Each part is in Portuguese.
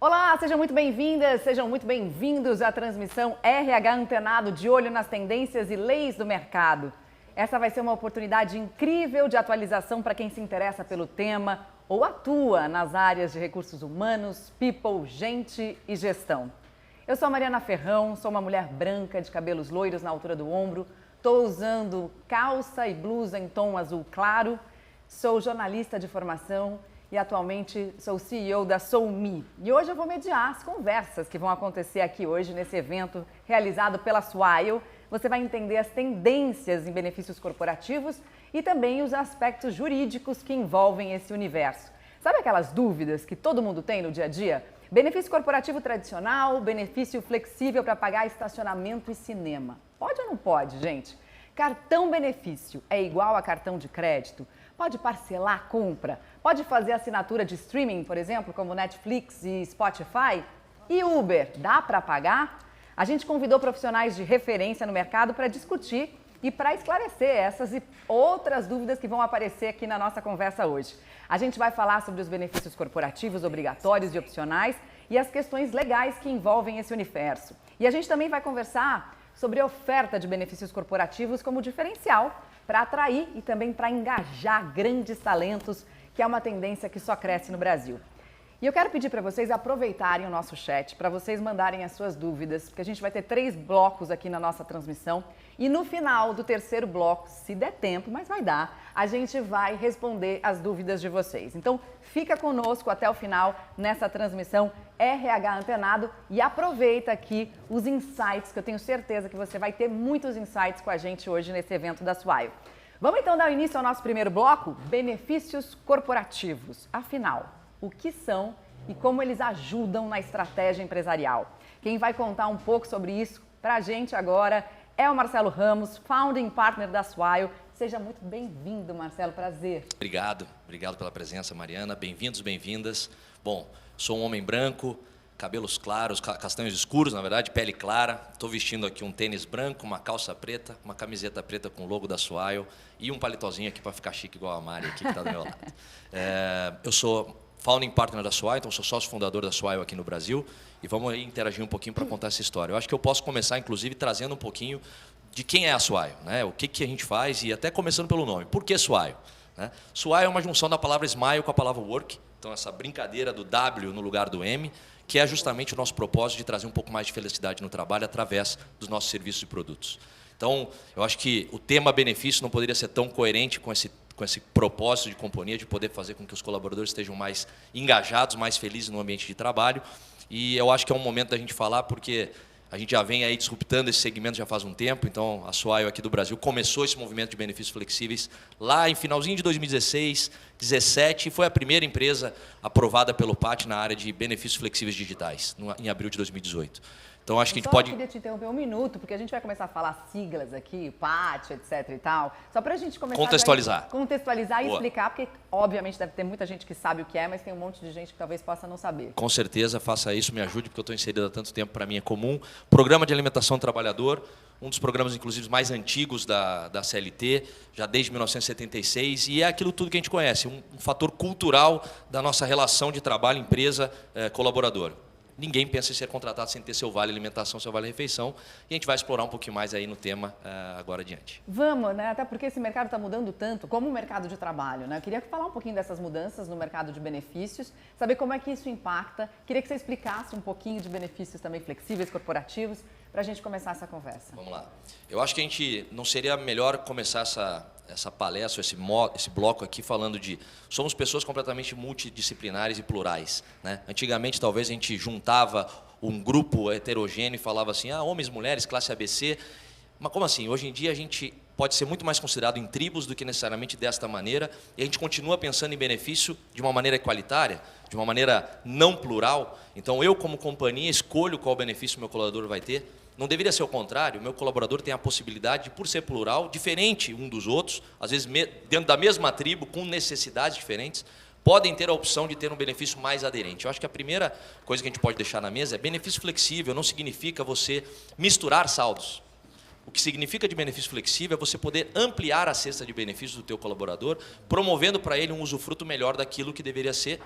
Olá, sejam muito bem-vindas, sejam muito bem-vindos à transmissão RH Antenado, de olho nas tendências e leis do mercado. Essa vai ser uma oportunidade incrível de atualização para quem se interessa pelo tema ou atua nas áreas de recursos humanos, people, gente e gestão. Eu sou a Mariana Ferrão, sou uma mulher branca de cabelos loiros na altura do ombro, estou usando calça e blusa em tom azul claro, sou jornalista de formação e atualmente sou CEO da SouMe. E hoje eu vou mediar as conversas que vão acontecer aqui hoje nesse evento realizado pela Swile. Você vai entender as tendências em benefícios corporativos e também os aspectos jurídicos que envolvem esse universo. Sabe aquelas dúvidas que todo mundo tem no dia a dia? Benefício corporativo tradicional, benefício flexível para pagar estacionamento e cinema. Pode ou não pode, gente? Cartão benefício é igual a cartão de crédito? Pode parcelar a compra? Pode fazer assinatura de streaming, por exemplo, como Netflix e Spotify? E Uber, dá para pagar? A gente convidou profissionais de referência no mercado para discutir e para esclarecer essas e outras dúvidas que vão aparecer aqui na nossa conversa hoje. A gente vai falar sobre os benefícios corporativos obrigatórios e opcionais e as questões legais que envolvem esse universo. E a gente também vai conversar sobre a oferta de benefícios corporativos como diferencial para atrair e também para engajar grandes talentos, que é uma tendência que só cresce no Brasil. E eu quero pedir para vocês aproveitarem o nosso chat, para vocês mandarem as suas dúvidas, porque a gente vai ter 3 blocos aqui na nossa transmissão. E no final do terceiro bloco, se der tempo, mas vai dar, a gente vai responder as dúvidas de vocês. Então, fica conosco até o final nessa transmissão RH Antenado e aproveita aqui os insights, que eu tenho certeza que você vai ter muitos insights com a gente hoje nesse evento da Swile. Vamos então dar início ao nosso primeiro bloco, benefícios corporativos. Afinal, o que são e como eles ajudam na estratégia empresarial? Quem vai contar um pouco sobre isso para a gente agora é o Marcelo Ramos, Founding Partner da Swile. Seja muito bem-vindo, Marcelo, prazer. Obrigado pela presença, Mariana. Bem-vindos, bem-vindas. Bom, sou um homem branco, cabelos claros, castanhos escuros, na verdade, pele clara. Estou vestindo aqui um tênis branco, uma calça preta, uma camiseta preta com o logo da Swile e um palitozinho aqui para ficar chique igual a Mari aqui que está do meu lado. Eu sou Founding Partner da Swile, então sou sócio fundador da Swile aqui no Brasil e vamos aí interagir um pouquinho para contar essa história. Eu acho que eu posso começar, inclusive, trazendo um pouquinho de quem é a Swile, né? O que a gente faz e até começando pelo nome. Por que Swile? Né? Swile é uma junção da palavra smile com a palavra work, então essa brincadeira do W no lugar do M, que é justamente o nosso propósito de trazer um pouco mais de felicidade no trabalho através dos nossos serviços e produtos. Então, eu acho que o tema benefício não poderia ser tão coerente com esse propósito de companhia, de poder fazer com que os colaboradores estejam mais engajados, mais felizes no ambiente de trabalho. E eu acho que é um momento da gente falar, porque a gente já vem aí disruptando esse segmento já faz um tempo, então a Swile aqui do Brasil começou esse movimento de benefícios flexíveis lá em finalzinho de 2016, 2017, e foi a primeira empresa aprovada pelo PAT na área de benefícios flexíveis digitais, em abril de 2018. Então acho que a gente pode... Eu queria te interromper um minuto, porque a gente vai começar a falar siglas aqui, PAT, etc e tal, só para a gente começar contextualizar e explicar, porque obviamente deve ter muita gente que sabe o que é, mas tem um monte de gente que talvez possa não saber. Com certeza, faça isso, me ajude, porque eu estou inserido há tanto tempo, para mim é comum. Programa de Alimentação do Trabalhador, um dos programas, inclusive, mais antigos da CLT, já desde 1976, e é aquilo tudo que a gente conhece, um fator cultural da nossa relação de trabalho, empresa, colaborador. Ninguém pensa em ser contratado sem ter seu vale alimentação, seu vale refeição. E a gente vai explorar um pouquinho mais aí no tema agora adiante. Vamos, né? Até porque esse mercado está mudando tanto, como o mercado de trabalho, né? Eu queria falar um pouquinho dessas mudanças no mercado de benefícios, saber como é que isso impacta. Queria que você explicasse um pouquinho de benefícios também flexíveis, corporativos, para a gente começar essa conversa. Vamos lá. Eu acho que a gente não seria melhor começar essa palestra, esse bloco aqui falando de... Somos pessoas completamente multidisciplinares e plurais, né? Antigamente, talvez, a gente juntava um grupo heterogêneo e falava assim, homens, mulheres, classe ABC. Mas como assim? Hoje em dia, a gente pode ser muito mais considerado em tribos do que necessariamente desta maneira, e a gente continua pensando em benefício de uma maneira equalitária, de uma maneira não plural. Então, eu, como companhia, escolho qual benefício o meu colaborador vai ter. Não deveria ser o contrário, o meu colaborador tem a possibilidade, por ser plural, diferente um dos outros, às vezes dentro da mesma tribo, com necessidades diferentes, podem ter a opção de ter um benefício mais aderente. Eu acho que a primeira coisa que a gente pode deixar na mesa é benefício flexível, não significa você misturar saldos. O que significa de benefício flexível é você poder ampliar a cesta de benefícios do teu colaborador, promovendo para ele um usufruto melhor daquilo que deveria ser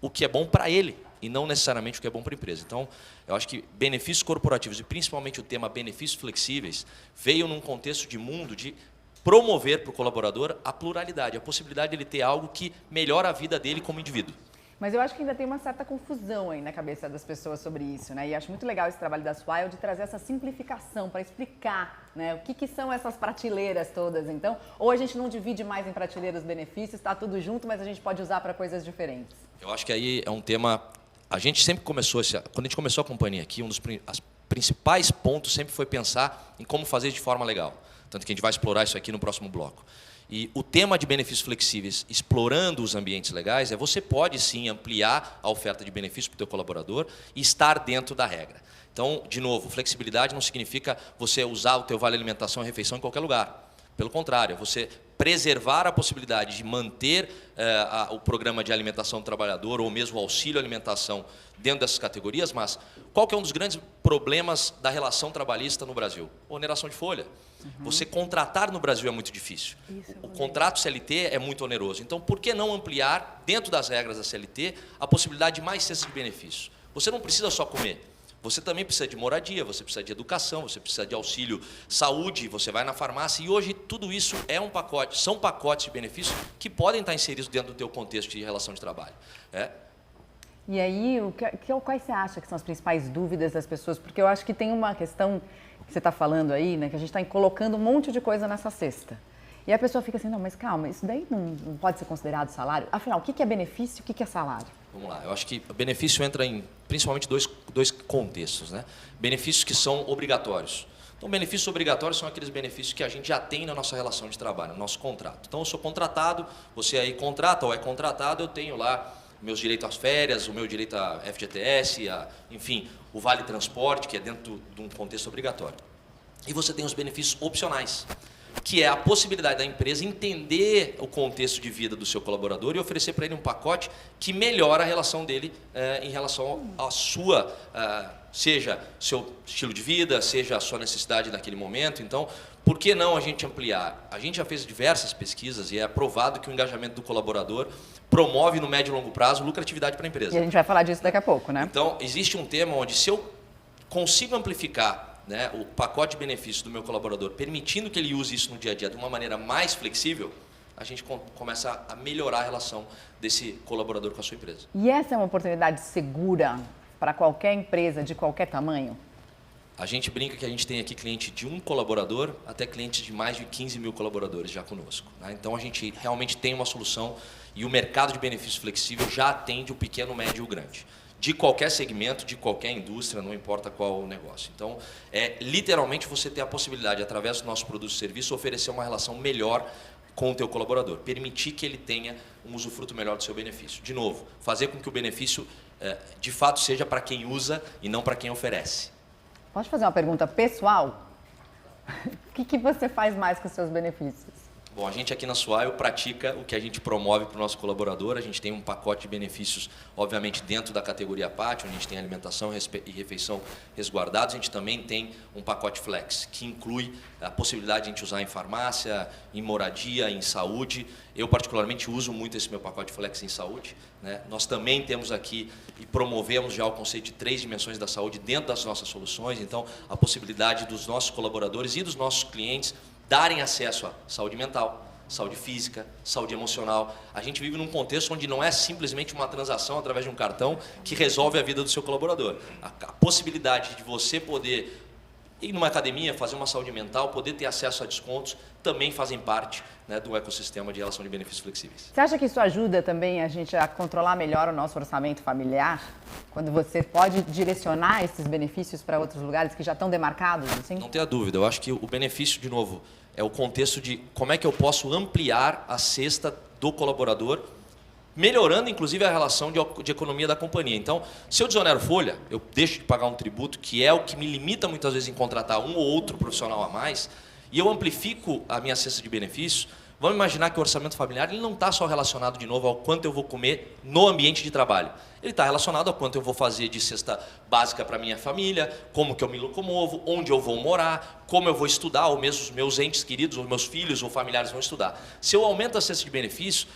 o que é bom para ele, e não necessariamente o que é bom para a empresa. Então, eu acho que benefícios corporativos, e principalmente o tema benefícios flexíveis, veio num contexto de mundo de promover para o colaborador a pluralidade, a possibilidade de ele ter algo que melhora a vida dele como indivíduo. Mas eu acho que ainda tem uma certa confusão aí na cabeça das pessoas sobre isso, né? E acho muito legal esse trabalho da Swile de trazer essa simplificação para explicar, né, o que são essas prateleiras todas. Então, ou a gente não divide mais em prateleiras os benefícios, está tudo junto, mas a gente pode usar para coisas diferentes. Eu acho que aí é um tema... A gente sempre começou, quando a gente começou a companhia aqui, um dos principais pontos sempre foi pensar em como fazer de forma legal. Tanto que a gente vai explorar isso aqui no próximo bloco. E o tema de benefícios flexíveis, explorando os ambientes legais, é você pode sim ampliar a oferta de benefícios para o teu colaborador e estar dentro da regra. Então, de novo, flexibilidade não significa você usar o teu vale alimentação e refeição em qualquer lugar. Pelo contrário, é você preservar a possibilidade de manter o programa de alimentação do trabalhador ou mesmo o auxílio alimentação dentro dessas categorias, mas qual que é um dos grandes problemas da relação trabalhista no Brasil? Oneração de folha. Você contratar no Brasil é muito difícil. O contrato CLT é muito oneroso. Então, por que não ampliar, dentro das regras da CLT, a possibilidade de mais cestas de benefícios? Você não precisa só comer. Você também precisa de moradia, você precisa de educação, você precisa de auxílio saúde, você vai na farmácia e hoje tudo isso é um pacote, são pacotes de benefícios que podem estar inseridos dentro do teu contexto de relação de trabalho. E aí, quais você acha que são as principais dúvidas das pessoas? Porque eu acho que tem uma questão que você está falando aí, né, que a gente está colocando um monte de coisa nessa cesta. E a pessoa fica assim, não, mas calma, isso daí não pode ser considerado salário? Afinal, o que é benefício e o que é salário? Vamos lá, eu acho que o benefício entra em principalmente dois contextos, né? Benefícios que são obrigatórios. Então, benefícios obrigatórios são aqueles benefícios que a gente já tem na nossa relação de trabalho, no nosso contrato. Então, eu sou contratado, você aí contrata ou é contratado, eu tenho lá meus direitos às férias, o meu direito à FGTS, enfim, o Vale Transporte, que é dentro de um contexto obrigatório. E você tem os benefícios opcionais, que é a possibilidade da empresa entender o contexto de vida do seu colaborador e oferecer para ele um pacote que melhora a relação dele em relação à sua, seja seu estilo de vida, seja a sua necessidade naquele momento. Então, por que não a gente ampliar? A gente já fez diversas pesquisas e é provado que o engajamento do colaborador promove no médio e longo prazo lucratividade para a empresa. E a gente vai falar disso daqui a pouco, né? Então, existe um tema onde se eu consigo amplificar, né, o pacote de benefícios do meu colaborador, permitindo que ele use isso no dia a dia de uma maneira mais flexível, a gente começa a melhorar a relação desse colaborador com a sua empresa. E essa é uma oportunidade segura para qualquer empresa de qualquer tamanho? A gente brinca que a gente tem aqui cliente de um colaborador até clientes de mais de 15 mil colaboradores já conosco, né? Então, a gente realmente tem uma solução e o mercado de benefícios flexível já atende o pequeno, médio e o grande. De qualquer segmento, de qualquer indústria, não importa qual o negócio. Então, literalmente você ter a possibilidade, através dos nossos produtos e serviços, oferecer uma relação melhor com o teu colaborador, permitir que ele tenha um usufruto melhor do seu benefício. De novo, fazer com que o benefício, de fato, seja para quem usa e não para quem oferece. Posso fazer uma pergunta pessoal? O que você faz mais com os seus benefícios? Bom, a gente aqui na Swile pratica o que a gente promove para o nosso colaborador. A gente tem um pacote de benefícios, obviamente, dentro da categoria pátio, onde a gente tem alimentação e refeição resguardados. A gente também tem um pacote flex, que inclui a possibilidade de a gente usar em farmácia, em moradia, em saúde. Eu, particularmente, uso muito esse meu pacote flex em saúde, né? Nós também temos aqui e promovemos já o conceito de 3 dimensões da saúde dentro das nossas soluções. Então, a possibilidade dos nossos colaboradores e dos nossos clientes darem acesso à saúde mental, saúde física, saúde emocional. A gente vive num contexto onde não é simplesmente uma transação através de um cartão que resolve a vida do seu colaborador. A possibilidade de você poder ir numa academia, fazer uma saúde mental, poder ter acesso a descontos, também fazem parte, né, do ecossistema de relação de benefícios flexíveis. Você acha que isso ajuda também a gente a controlar melhor o nosso orçamento familiar? Quando você pode direcionar esses benefícios para outros lugares que já estão demarcados? Assim? Não tenha dúvida, eu acho que o benefício, de novo, é o contexto de como é que eu posso ampliar a cesta do colaborador, melhorando, inclusive, a relação de economia da companhia. Então, se eu desonero folha, eu deixo de pagar um tributo, que é o que me limita, muitas vezes, em contratar um ou outro profissional a mais, e eu amplifico a minha cesta de benefícios. Vamos imaginar que o orçamento familiar ele não está só relacionado, de novo, ao quanto eu vou comer no ambiente de trabalho. Ele está relacionado ao quanto eu vou fazer de cesta básica para a minha família, como que eu me locomovo, onde eu vou morar, como eu vou estudar, ou mesmo os meus entes queridos, ou meus filhos ou familiares vão estudar. Se eu aumento a cesta de benefícios,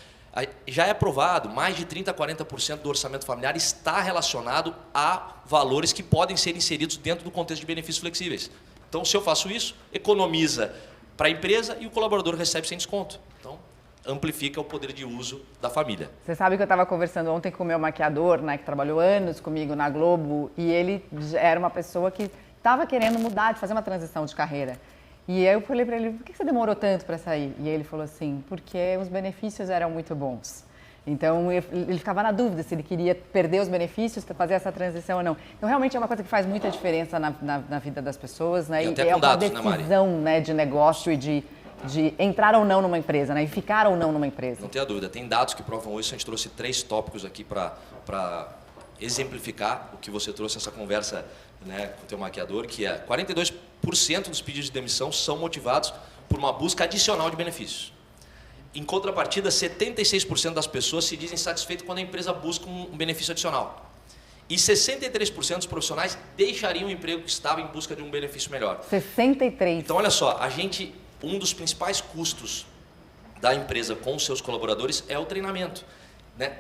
já é provado, mais de 30% a 40% do orçamento familiar está relacionado a valores que podem ser inseridos dentro do contexto de benefícios flexíveis. Então, se eu faço isso, economiza para a empresa e o colaborador recebe sem desconto. Então, amplifica o poder de uso da família. Você sabe que eu estava conversando ontem com o meu maquiador, né, que trabalhou anos comigo na Globo, e ele era uma pessoa que estava querendo mudar, de fazer uma transição de carreira. E aí eu falei para ele, por que você demorou tanto para sair? E ele falou assim, porque os benefícios eram muito bons. Então, ele ficava na dúvida se ele queria perder os benefícios para fazer essa transição ou não. Então, realmente é uma coisa que faz muita diferença na vida das pessoas, né? E até é com uma dados, decisão, né, de negócio e de entrar ou não numa empresa, né? E ficar ou não numa empresa. Não tenha dúvida. Tem dados que provam isso. A gente trouxe 3 tópicos aqui para exemplificar o que você trouxe nessa conversa, né, com o teu maquiador, que é 42% dos pedidos de demissão são motivados por uma busca adicional de benefícios. Em contrapartida, 76% das pessoas se dizem satisfeitas quando a empresa busca um benefício adicional. E 63% dos profissionais deixariam o emprego que estava em busca de um benefício melhor. 63%. Então, olha só, um dos principais custos da empresa com os seus colaboradores é o treinamento. Né?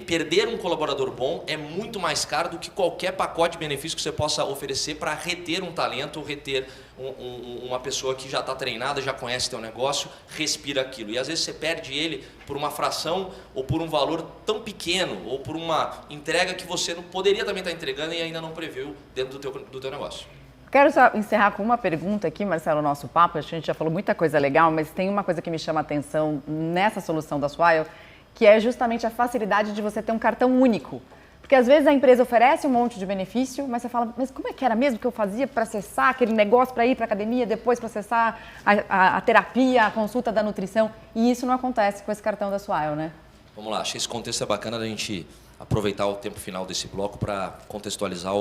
Perder um colaborador bom é muito mais caro do que qualquer pacote de benefício que você possa oferecer para reter um talento ou reter uma pessoa que já está treinada, já conhece teu negócio, respira aquilo. E às vezes você perde ele por uma fração ou por um valor tão pequeno ou por uma entrega que você não poderia também estar entregando e ainda não previu dentro do teu negócio. Quero só encerrar com uma pergunta aqui, Marcelo, nosso papo. A gente já falou muita coisa legal, mas tem uma coisa que me chama a atenção nessa solução da Swile, que é justamente a facilidade de você ter um cartão único. Porque às vezes a empresa oferece um monte de benefício, mas você fala, mas como é que era mesmo que eu fazia para acessar aquele negócio, para ir para a academia, depois para acessar a terapia, a consulta da nutrição? E isso não acontece com esse cartão da Swile, né? Vamos lá, acho que esse contexto é bacana da gente aproveitar o tempo final desse bloco para contextualizar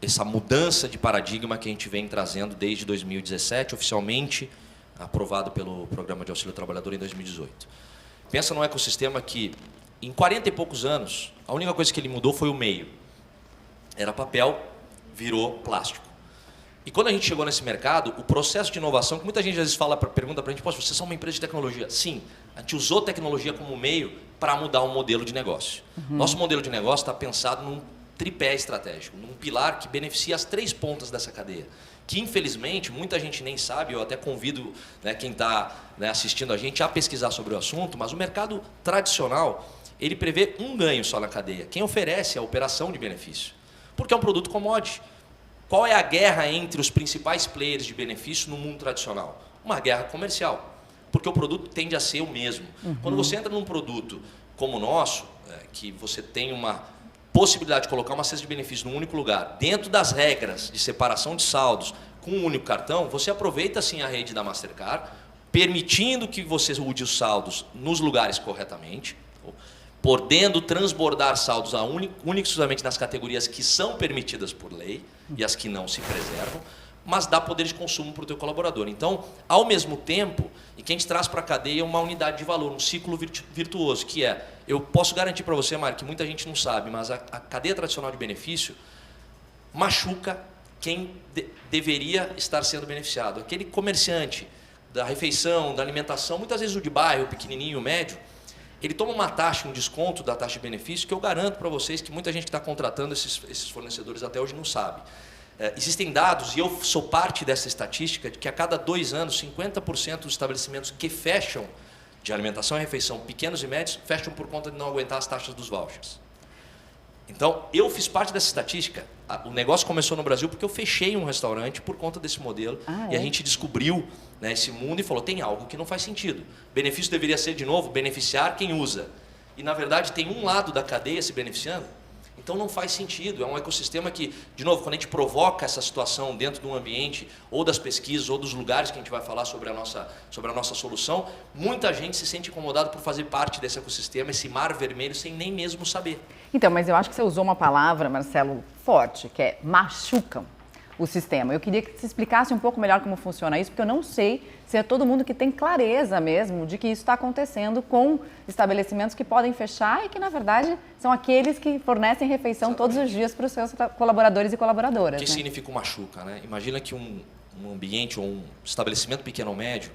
essa mudança de paradigma que a gente vem trazendo desde 2017, oficialmente aprovado pelo Programa de Auxílio ao Trabalhador em 2018. Pensa num ecossistema que, em 40 e poucos anos, a única coisa que ele mudou foi o meio. Era papel, virou plástico. E quando a gente chegou nesse mercado, o processo de inovação, que muita gente às vezes pergunta para a gente, vocês são uma empresa de tecnologia? Sim, a gente usou tecnologia como meio para mudar o modelo de negócio. Nosso modelo de negócio está pensado num tripé estratégico, num pilar que beneficia as 3 pontas dessa cadeia. Que infelizmente muita gente nem sabe, eu até convido, né, quem está, né, assistindo a gente a pesquisar sobre o assunto, mas o mercado tradicional, ele prevê um ganho só na cadeia, quem oferece a operação de benefício, porque é um produto commodity. Qual é a guerra entre os principais players de benefício no mundo tradicional? Uma guerra comercial, porque o produto tende a ser o mesmo. Quando você entra num produto como o nosso, que você tem uma possibilidade de colocar uma cesta de benefícios num único lugar, dentro das regras de separação de saldos, com um único cartão, você aproveita sim a rede da Mastercard, permitindo que você use os saldos nos lugares corretamente, podendo transbordar saldos única e exclusivamente nas categorias que são permitidas por lei e as que não se preservam, mas dá poder de consumo para o teu colaborador. Então, ao mesmo tempo, e que a gente traz para a cadeia uma unidade de valor, um ciclo virtuoso, que é, eu posso garantir para você, Mário, que muita gente não sabe, mas a cadeia tradicional de benefício machuca quem deveria estar sendo beneficiado. Aquele comerciante da refeição, da alimentação, muitas vezes o de bairro, o pequenininho, o médio, ele toma uma taxa, um desconto da taxa de benefício, que eu garanto para vocês que muita gente que está contratando esses fornecedores até hoje não sabe. Existem dados, e eu sou parte dessa estatística, de que a cada 2 anos, 50% dos estabelecimentos que fecham de alimentação e refeição, pequenos e médios, fecham por conta de não aguentar as taxas dos vouchers. Então, eu fiz parte dessa estatística. O negócio começou no Brasil porque eu fechei um restaurante por conta desse modelo. E a gente descobriu, né, esse mundo e falou, tem algo que não faz sentido. Benefício deveria ser, de novo, beneficiar quem usa. E, na verdade, tem um lado da cadeia se beneficiando. Então, não faz sentido. É um ecossistema que, de novo, quando a gente provoca essa situação dentro de um ambiente, ou das pesquisas, ou dos lugares que a gente vai falar sobre a nossa solução, muita gente se sente incomodada por fazer parte desse ecossistema, esse mar vermelho, sem nem mesmo saber. Então, mas eu acho que você usou uma palavra, Marcelo, forte, que é machucam o sistema. Eu queria que você explicasse um pouco melhor como funciona isso, porque eu não sei se é todo mundo que tem clareza mesmo de que isso está acontecendo com estabelecimentos que podem fechar e que, na verdade, são aqueles que fornecem refeição todos os dias para os seus colaboradores e colaboradoras. O que significa o machuca, né? Imagina que um ambiente ou um estabelecimento pequeno ou médio,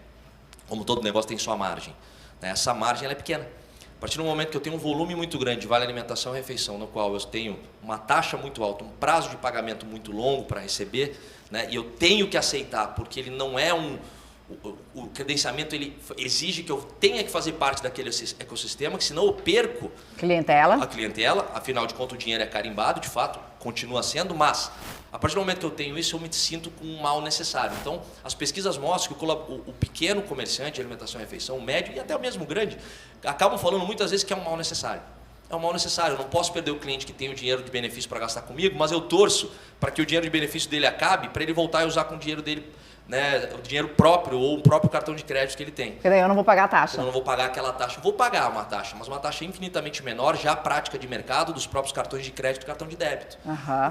como todo negócio tem sua margem, né? Essa margem ela é pequena. A partir do momento que eu tenho um volume muito grande de vale alimentação e refeição, no qual eu tenho uma taxa muito alta, um prazo de pagamento muito longo para receber, né, e eu tenho que aceitar, porque ele não é o credenciamento ele exige que eu tenha que fazer parte daquele ecossistema, que senão eu perco a clientela, afinal de contas o dinheiro é carimbado, de fato, continua sendo, mas a partir do momento que eu tenho isso, eu me sinto com um mal necessário. Então, as pesquisas mostram que o pequeno comerciante de alimentação e refeição, o médio e até o mesmo grande, acabam falando muitas vezes que é um mal necessário. É um mal necessário, eu não posso perder o cliente que tem o dinheiro de benefício para gastar comigo, mas eu torço para que o dinheiro de benefício dele acabe, para ele voltar a usar com o dinheiro dele, né, o dinheiro próprio ou o próprio cartão de crédito que ele tem. Porque daí eu não vou pagar a taxa. Eu não vou pagar aquela taxa. Vou pagar uma taxa, mas uma taxa infinitamente menor, já a prática de mercado dos próprios cartões de crédito e cartão de débito.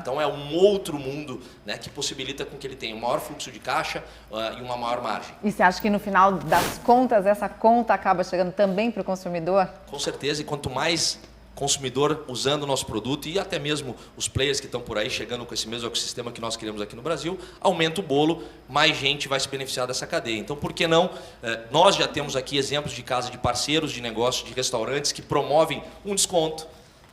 Então é um outro mundo, né, que possibilita com que ele tenha um maior fluxo de caixa e uma maior margem. E você acha que no final das contas, essa conta acaba chegando também para o consumidor? Com certeza, e quanto mais consumidor usando o nosso produto e até mesmo os players que estão por aí chegando com esse mesmo ecossistema que nós queremos aqui no Brasil, aumenta o bolo, mais gente vai se beneficiar dessa cadeia. Então, por que não? Nós já temos aqui exemplos de casa de parceiros de negócios, de restaurantes que promovem um desconto,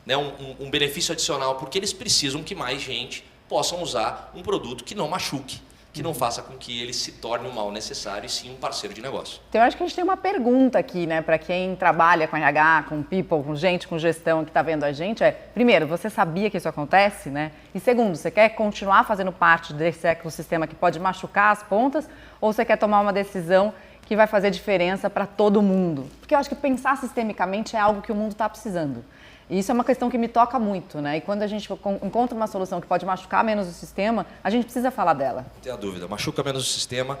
né, um benefício adicional, porque eles precisam que mais gente possa usar um produto que não machuque, que não faça com que ele se torne um mal necessário e sim um parceiro de negócio. Então, eu acho que a gente tem uma pergunta aqui, né, para quem trabalha com RH, com people, com gente, com gestão que está vendo a gente, primeiro, você sabia que isso acontece, né? E segundo, você quer continuar fazendo parte desse ecossistema que pode machucar as pontas ou você quer tomar uma decisão que vai fazer diferença para todo mundo? Porque eu acho que pensar sistemicamente é algo que o mundo está precisando. E isso é uma questão que me toca muito, né? E quando a gente encontra uma solução que pode machucar menos o sistema, a gente precisa falar dela. Não tem a dúvida. Machuca menos o sistema,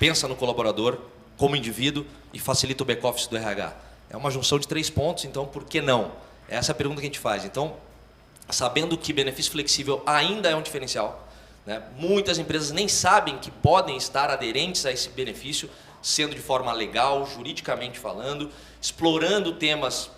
pensa no colaborador como indivíduo e facilita o back-office do RH. É uma junção de 3 pontos, então por que não? Essa é a pergunta que a gente faz. Então, sabendo que benefício flexível ainda é um diferencial, né? Muitas empresas nem sabem que podem estar aderentes a esse benefício, sendo de forma legal, juridicamente falando, explorando temas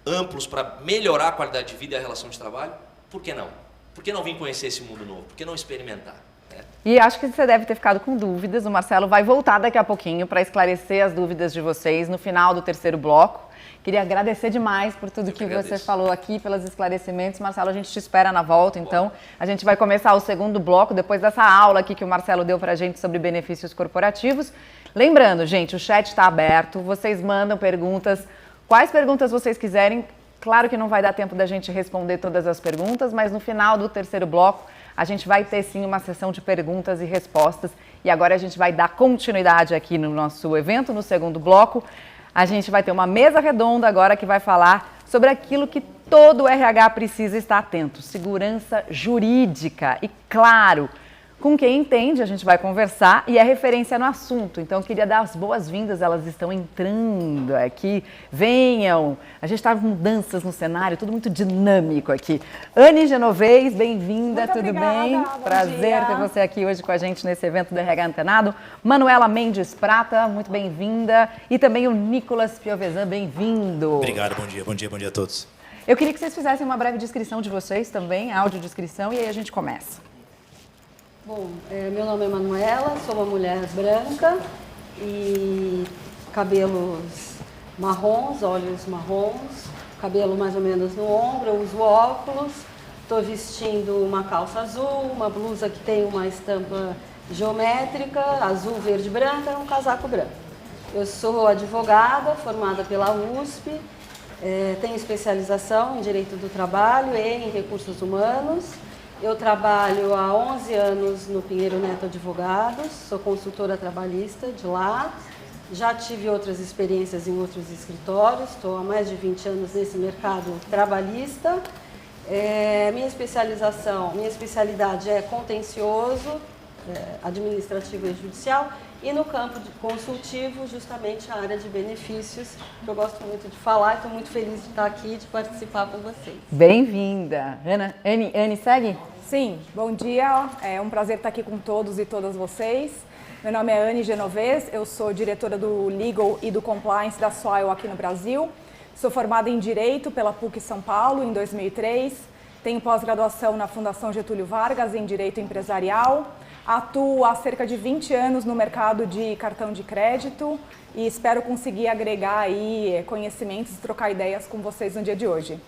amplos para melhorar a qualidade de vida e a relação de trabalho, por que não? Por que não vir conhecer esse mundo novo? Por que não experimentar? Né? E acho que você deve ter ficado com dúvidas. O Marcelo vai voltar daqui a pouquinho para esclarecer as dúvidas de vocês no final do terceiro bloco. Queria agradecer demais por tudo que você falou aqui, pelos esclarecimentos. Marcelo, a gente te espera na volta, então. A gente vai começar o segundo bloco, depois dessa aula aqui que o Marcelo deu para a gente sobre benefícios corporativos. Lembrando, gente, o chat está aberto, vocês mandam perguntas. Quais perguntas vocês quiserem, claro que não vai dar tempo da gente responder todas as perguntas, mas no final do terceiro bloco a gente vai ter sim uma sessão de perguntas e respostas. E agora a gente vai dar continuidade aqui no nosso evento, no segundo bloco. A gente vai ter uma mesa redonda agora que vai falar sobre aquilo que todo RH precisa estar atento, segurança jurídica e, claro, com quem entende, a gente vai conversar e é referência no assunto. Então, eu queria dar as boas-vindas, elas estão entrando aqui. Venham! A gente está com mudanças no cenário, tudo muito dinâmico aqui. Anne Genovez, bem-vinda, tudo bem? Prazer ter você aqui hoje com a gente nesse evento do RH Antenado. Manuela Mendes Prata, muito bem-vinda. E também o Nicolas Piovesan, bem-vindo. Obrigado, bom dia a todos. Eu queria que vocês fizessem uma breve descrição de vocês também, audiodescrição, e aí a gente começa. Bom, meu nome é Manuela, sou uma mulher branca e cabelos marrons, olhos marrons, cabelo mais ou menos no ombro, eu uso óculos, estou vestindo uma calça azul, uma blusa que tem uma estampa geométrica, azul, verde, branca e um casaco branco. Eu sou advogada, formada pela USP Tenho especialização em Direito do Trabalho e em Recursos Humanos. Eu trabalho há 11 anos no Pinheiro Neto Advogados, sou consultora trabalhista de lá. Já tive outras experiências em outros escritórios, estou há mais de 20 anos nesse mercado trabalhista. Minha especialidade é contencioso, administrativo e judicial, e no campo consultivo, justamente a área de benefícios, que eu gosto muito de falar e estou muito feliz de estar aqui e de participar com vocês. Bem-vinda. Anne, segue? Sim, bom dia, é um prazer estar aqui com todos e todas vocês. Meu nome é Anne Genovez, eu sou diretora do Legal e do Compliance da Soil aqui no Brasil. Sou formada em Direito pela PUC São Paulo em 2003, tenho pós-graduação na Fundação Getúlio Vargas em Direito Empresarial. Atuo há cerca de 20 anos no mercado de cartão de crédito e espero conseguir agregar aí conhecimentos e trocar ideias com vocês no dia de hoje.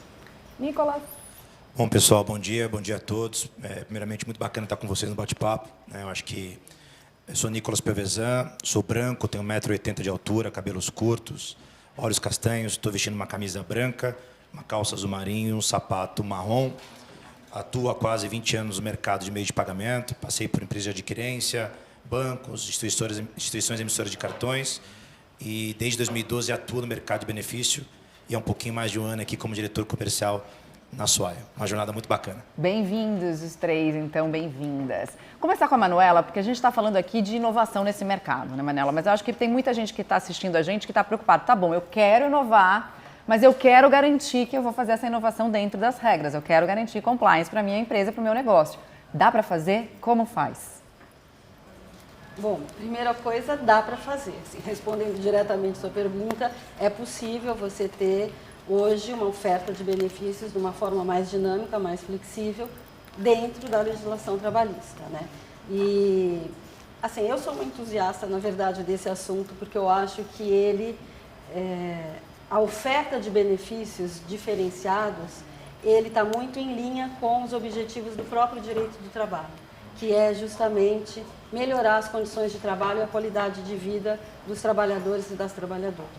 Nicolas? Bom, pessoal, bom dia a todos. Primeiramente, muito bacana estar com vocês no bate-papo. Eu acho que eu sou Nicolas Pevezan, sou branco, tenho 1,80 m de altura, cabelos curtos, olhos castanhos, estou vestindo uma camisa branca, uma calça azul marinho, um sapato marrom. Atuo há quase 20 anos no mercado de meio de pagamento, passei por empresas de adquirência, bancos, instituições emissoras de cartões e desde 2012 atuo no mercado de benefício e há um pouquinho mais de um ano aqui como diretor comercial na Soil. Uma jornada muito bacana. Bem-vindos os três, então, bem-vindas. Começar com a Manuela, porque a gente está falando aqui de inovação nesse mercado, né, Manuela? Mas eu acho que tem muita gente que está assistindo a gente que está preocupada. Tá bom, eu quero inovar, mas eu quero garantir que eu vou fazer essa inovação dentro das regras. Eu quero garantir compliance para a minha empresa, para o meu negócio. Dá para fazer? Como faz? Bom, primeira coisa, dá para fazer. Assim, respondendo diretamente a sua pergunta, é possível você ter hoje uma oferta de benefícios de uma forma mais dinâmica, mais flexível, dentro da legislação trabalhista, né? E, assim, eu sou uma entusiasta, na verdade, desse assunto, porque eu acho que a oferta de benefícios diferenciados, ele está muito em linha com os objetivos do próprio direito do trabalho, que é justamente melhorar as condições de trabalho e a qualidade de vida dos trabalhadores e das trabalhadoras.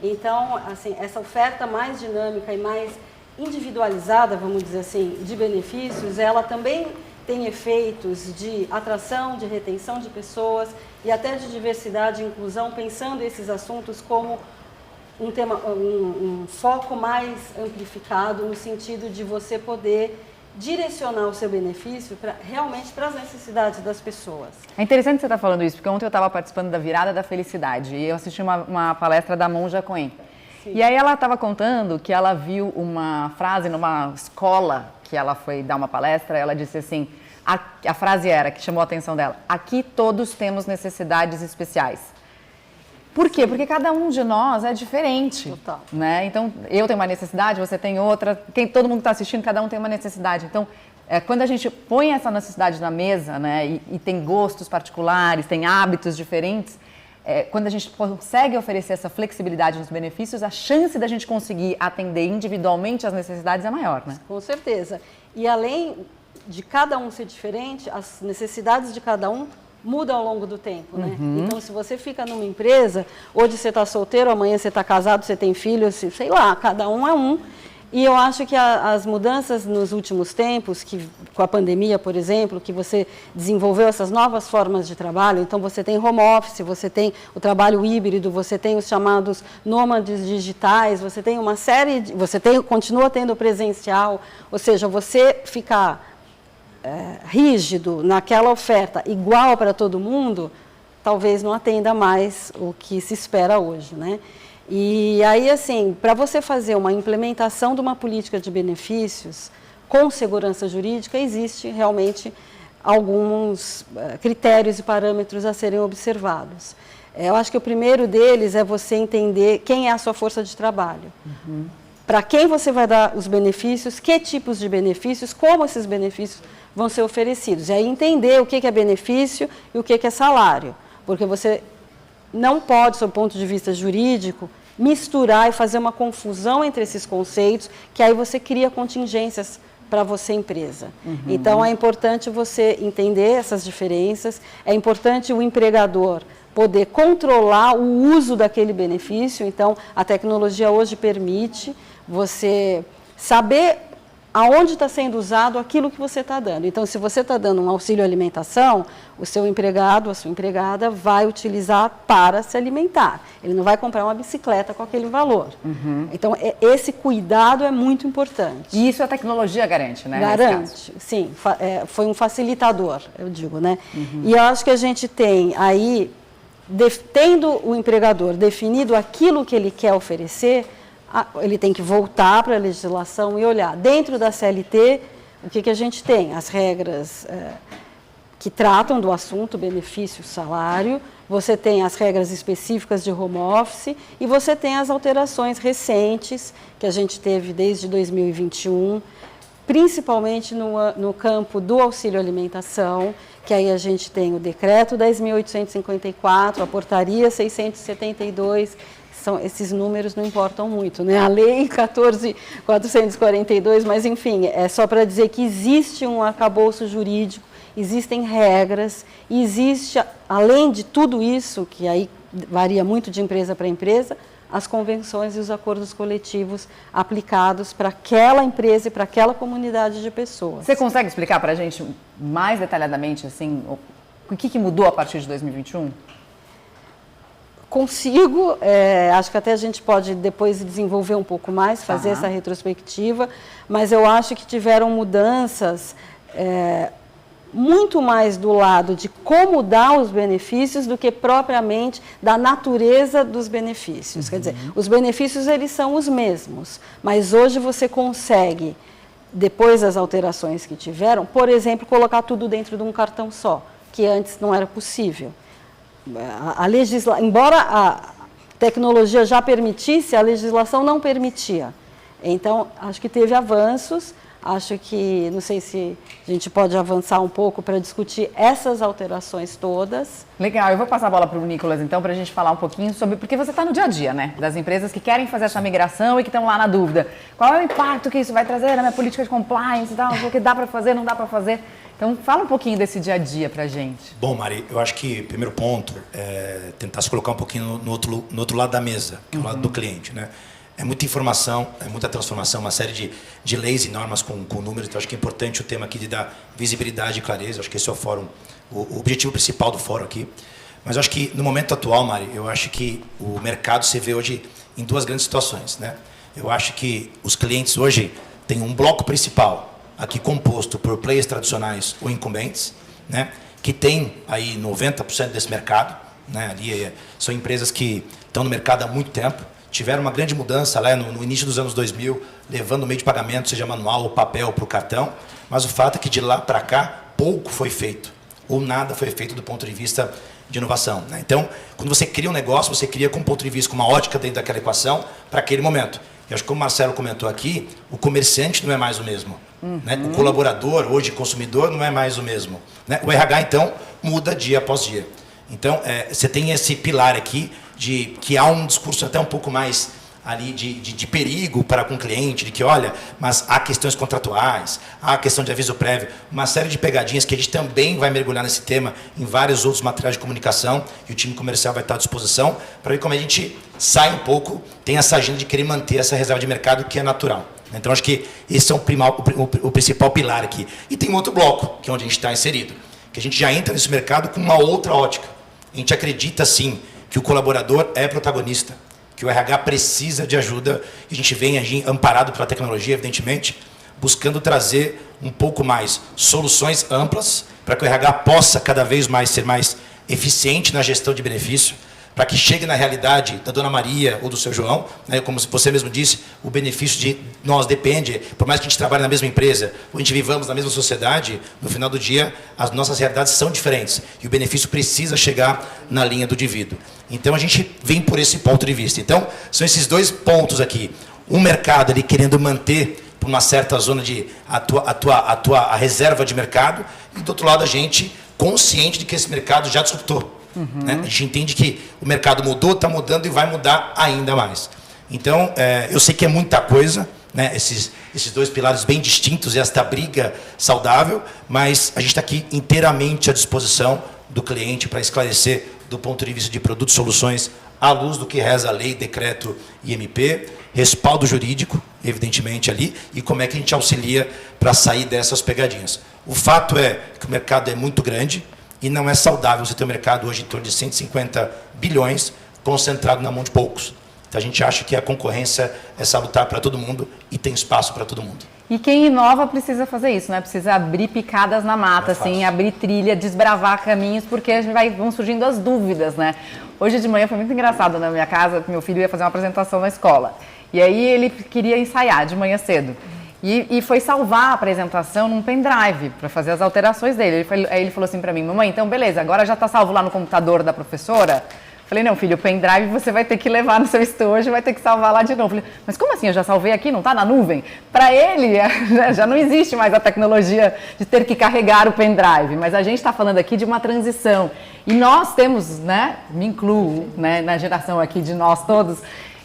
Então, assim, essa oferta mais dinâmica e mais individualizada, vamos dizer assim, de benefícios, ela também tem efeitos de atração, de retenção de pessoas e até de diversidade e inclusão, pensando esses assuntos como um foco mais amplificado no sentido de você poder direcionar o seu benefício realmente para as necessidades das pessoas. É interessante você estar falando isso, porque ontem eu estava participando da Virada da Felicidade e eu assisti uma palestra da Monja Coen. Sim. E aí ela estava contando que ela viu uma frase numa escola que ela foi dar uma palestra, ela disse assim, a frase era, que chamou a atenção dela, aqui todos temos necessidades especiais. Por quê? Porque cada um de nós é diferente. Total. Né? Então, eu tenho uma necessidade, você tem outra, todo mundo que está assistindo, cada um tem uma necessidade. Então, quando a gente põe essa necessidade na mesa, né, e tem gostos particulares, tem hábitos diferentes, quando a gente consegue oferecer essa flexibilidade nos benefícios, a chance da gente conseguir atender individualmente as necessidades é maior, né? Com certeza. E além de cada um ser diferente, as necessidades de cada um muda ao longo do tempo, né? Então, se você fica numa empresa, hoje você está solteiro, amanhã você está casado, você tem filhos, sei lá, cada um é um. E eu acho que as mudanças nos últimos tempos, que com a pandemia, por exemplo, que você desenvolveu essas novas formas de trabalho, então você tem home office, você tem o trabalho híbrido, você tem os chamados nômades digitais, você tem uma série, continua tendo presencial, ou seja, você ficar rígido naquela oferta igual para todo mundo, talvez não atenda mais o que se espera hoje, né? E aí, assim, para você fazer uma implementação de uma política de benefícios com segurança jurídica, existe realmente alguns critérios e parâmetros a serem observados. Eu acho que o primeiro deles é você entender quem é a sua força de trabalho. Para quem você vai dar os benefícios, que tipos de benefícios, como esses benefícios vão ser oferecidos. E aí entender o que é benefício e o que é salário. Porque você não pode, sob o ponto de vista jurídico, misturar e fazer uma confusão entre esses conceitos, que aí você cria contingências para você, empresa. Então, é importante você entender essas diferenças, é importante o empregador poder controlar o uso daquele benefício. Então, a tecnologia hoje permite você saber aonde está sendo usado aquilo que você está dando. Então, se você está dando um auxílio alimentação, o seu empregado, a sua empregada vai utilizar para se alimentar. Ele não vai comprar uma bicicleta com aquele valor. Então, esse cuidado é muito importante. E isso a tecnologia garante, né? Garante, sim. Foi um facilitador, eu digo, né? E eu acho que a gente tem aí, tendo o empregador definido aquilo que ele quer oferecer, ele tem que voltar para a legislação e olhar. Dentro da CLT, o que a gente tem? As regras que tratam do assunto benefício, salário, você tem as regras específicas de home office e você tem as alterações recentes que a gente teve desde 2021, principalmente no campo do auxílio alimentação, que aí a gente tem o decreto 10.854, a portaria 672, esses números não importam muito, né? A lei 14.442, mas enfim, é só para dizer que existe um arcabouço jurídico, existem regras, existe, além de tudo isso, que aí varia muito de empresa para empresa, as convenções e os acordos coletivos aplicados para aquela empresa e para aquela comunidade de pessoas. Você consegue explicar para a gente mais detalhadamente assim, o que mudou a partir de 2021? Consigo, acho que até a gente pode depois desenvolver um pouco mais, fazer essa retrospectiva, mas eu acho que tiveram mudanças muito mais do lado de como dar os benefícios do que propriamente da natureza dos benefícios. Quer dizer, os benefícios eles são os mesmos, mas hoje você consegue, depois das alterações que tiveram, por exemplo, colocar tudo dentro de um cartão só, que antes não era possível. Embora a tecnologia já permitisse, a legislação não permitia. Então, acho que teve avanços, acho que, não sei se a gente pode avançar um pouco para discutir essas alterações todas. Legal, eu vou passar a bola para o Nicolas, então, para a gente falar um pouquinho sobre, porque você está no dia a dia, né, das empresas que querem fazer essa migração e que estão lá na dúvida. Qual é o impacto que isso vai trazer na minha política de compliance e tal, o que dá para fazer, não dá para fazer? Então, fala um pouquinho desse dia a dia para a gente. Bom, Mari, eu acho que o primeiro ponto é tentar se colocar um pouquinho no outro lado da mesa, que é o lado do cliente, né? É muita informação, é muita transformação, uma série de leis e normas com números, então acho que é importante o tema aqui de dar visibilidade e clareza, acho que esse é o fórum, o objetivo principal do fórum aqui. Mas eu acho que no momento atual, Mari, eu acho que o mercado se vê hoje em duas grandes situações, né? Eu acho que os clientes hoje têm um bloco principal, aqui composto por players tradicionais ou incumbentes, né, que tem aí 90% desse mercado, né, ali são empresas que estão no mercado há muito tempo, tiveram uma grande mudança lá no início dos anos 2000, levando o meio de pagamento, seja manual ou papel, para o cartão, mas o fato é que de lá para cá pouco foi feito, ou nada foi feito do ponto de vista de inovação, né? Então, quando você cria um negócio, você cria com um ponto de vista, com uma ótica dentro daquela equação, para aquele momento. Eu acho que como o Marcelo comentou aqui, o comerciante não é mais o mesmo. Né? O colaborador, hoje consumidor, não é mais o mesmo. Né? O RH, então, muda dia após dia. Então, você tem esse pilar aqui, de que há um discurso até um pouco mais ali de perigo para com o cliente, de que, olha, mas há questões contratuais, há a questão de aviso prévio, uma série de pegadinhas que a gente também vai mergulhar nesse tema em vários outros materiais de comunicação, e o time comercial vai estar à disposição para ver como a gente sai um pouco, tem essa agenda de querer manter essa reserva de mercado que é natural. Então, acho que esse é o principal pilar aqui. E tem um outro bloco, que é onde a gente está inserido, que a gente já entra nesse mercado com uma outra ótica. A gente acredita, sim, que o colaborador é protagonista, que o RH precisa de ajuda, e a gente vem amparado pela tecnologia, evidentemente, buscando trazer um pouco mais soluções amplas para que o RH possa cada vez mais ser mais eficiente na gestão de benefício, para que chegue na realidade da Dona Maria ou do seu João, né, como você mesmo disse, o benefício de nós depende, por mais que a gente trabalhe na mesma empresa, ou a gente vivamos na mesma sociedade, no final do dia, as nossas realidades são diferentes, e o benefício precisa chegar na linha do indivíduo. Então, a gente vem por esse ponto de vista. Então, são esses dois pontos aqui. Um mercado ali querendo manter por uma certa zona de a reserva de mercado, e do outro lado a gente consciente de que esse mercado já disruptou. Né? A gente entende que o mercado mudou, está mudando e vai mudar ainda mais. Então, eu sei que é muita coisa, né? Esses dois pilares bem distintos e esta briga saudável, mas a gente está aqui inteiramente à disposição do cliente para esclarecer do ponto de vista de produtos e soluções, à luz do que reza a lei, decreto e MP, respaldo jurídico, evidentemente, ali, e como é que a gente auxilia para sair dessas pegadinhas. O fato é que o mercado é muito grande e não é saudável você ter um mercado hoje em torno de 150 bilhões concentrado na mão de poucos. Então, a gente acha que a concorrência é salutar para todo mundo e tem espaço para todo mundo. E quem inova precisa fazer isso, né? Precisa abrir picadas na mata, assim, abrir trilha, desbravar caminhos, porque vão surgindo as dúvidas, né? Hoje de manhã foi muito engraçado na minha casa, meu filho ia fazer uma apresentação na escola. E aí ele queria ensaiar de manhã cedo. E foi salvar a apresentação num pendrive para fazer as alterações dele. Aí ele falou assim para mim, mamãe, então beleza, agora já está salvo lá no computador da professora? Falei, não, filho, o pendrive você vai ter que levar no seu estojo, vai ter que salvar lá de novo. Falei, mas como assim? Eu já salvei aqui, não está na nuvem? Para ele, já não existe mais a tecnologia de ter que carregar o pendrive. Mas a gente está falando aqui de uma transição. E nós temos, né, me incluo, né, na geração aqui de nós todos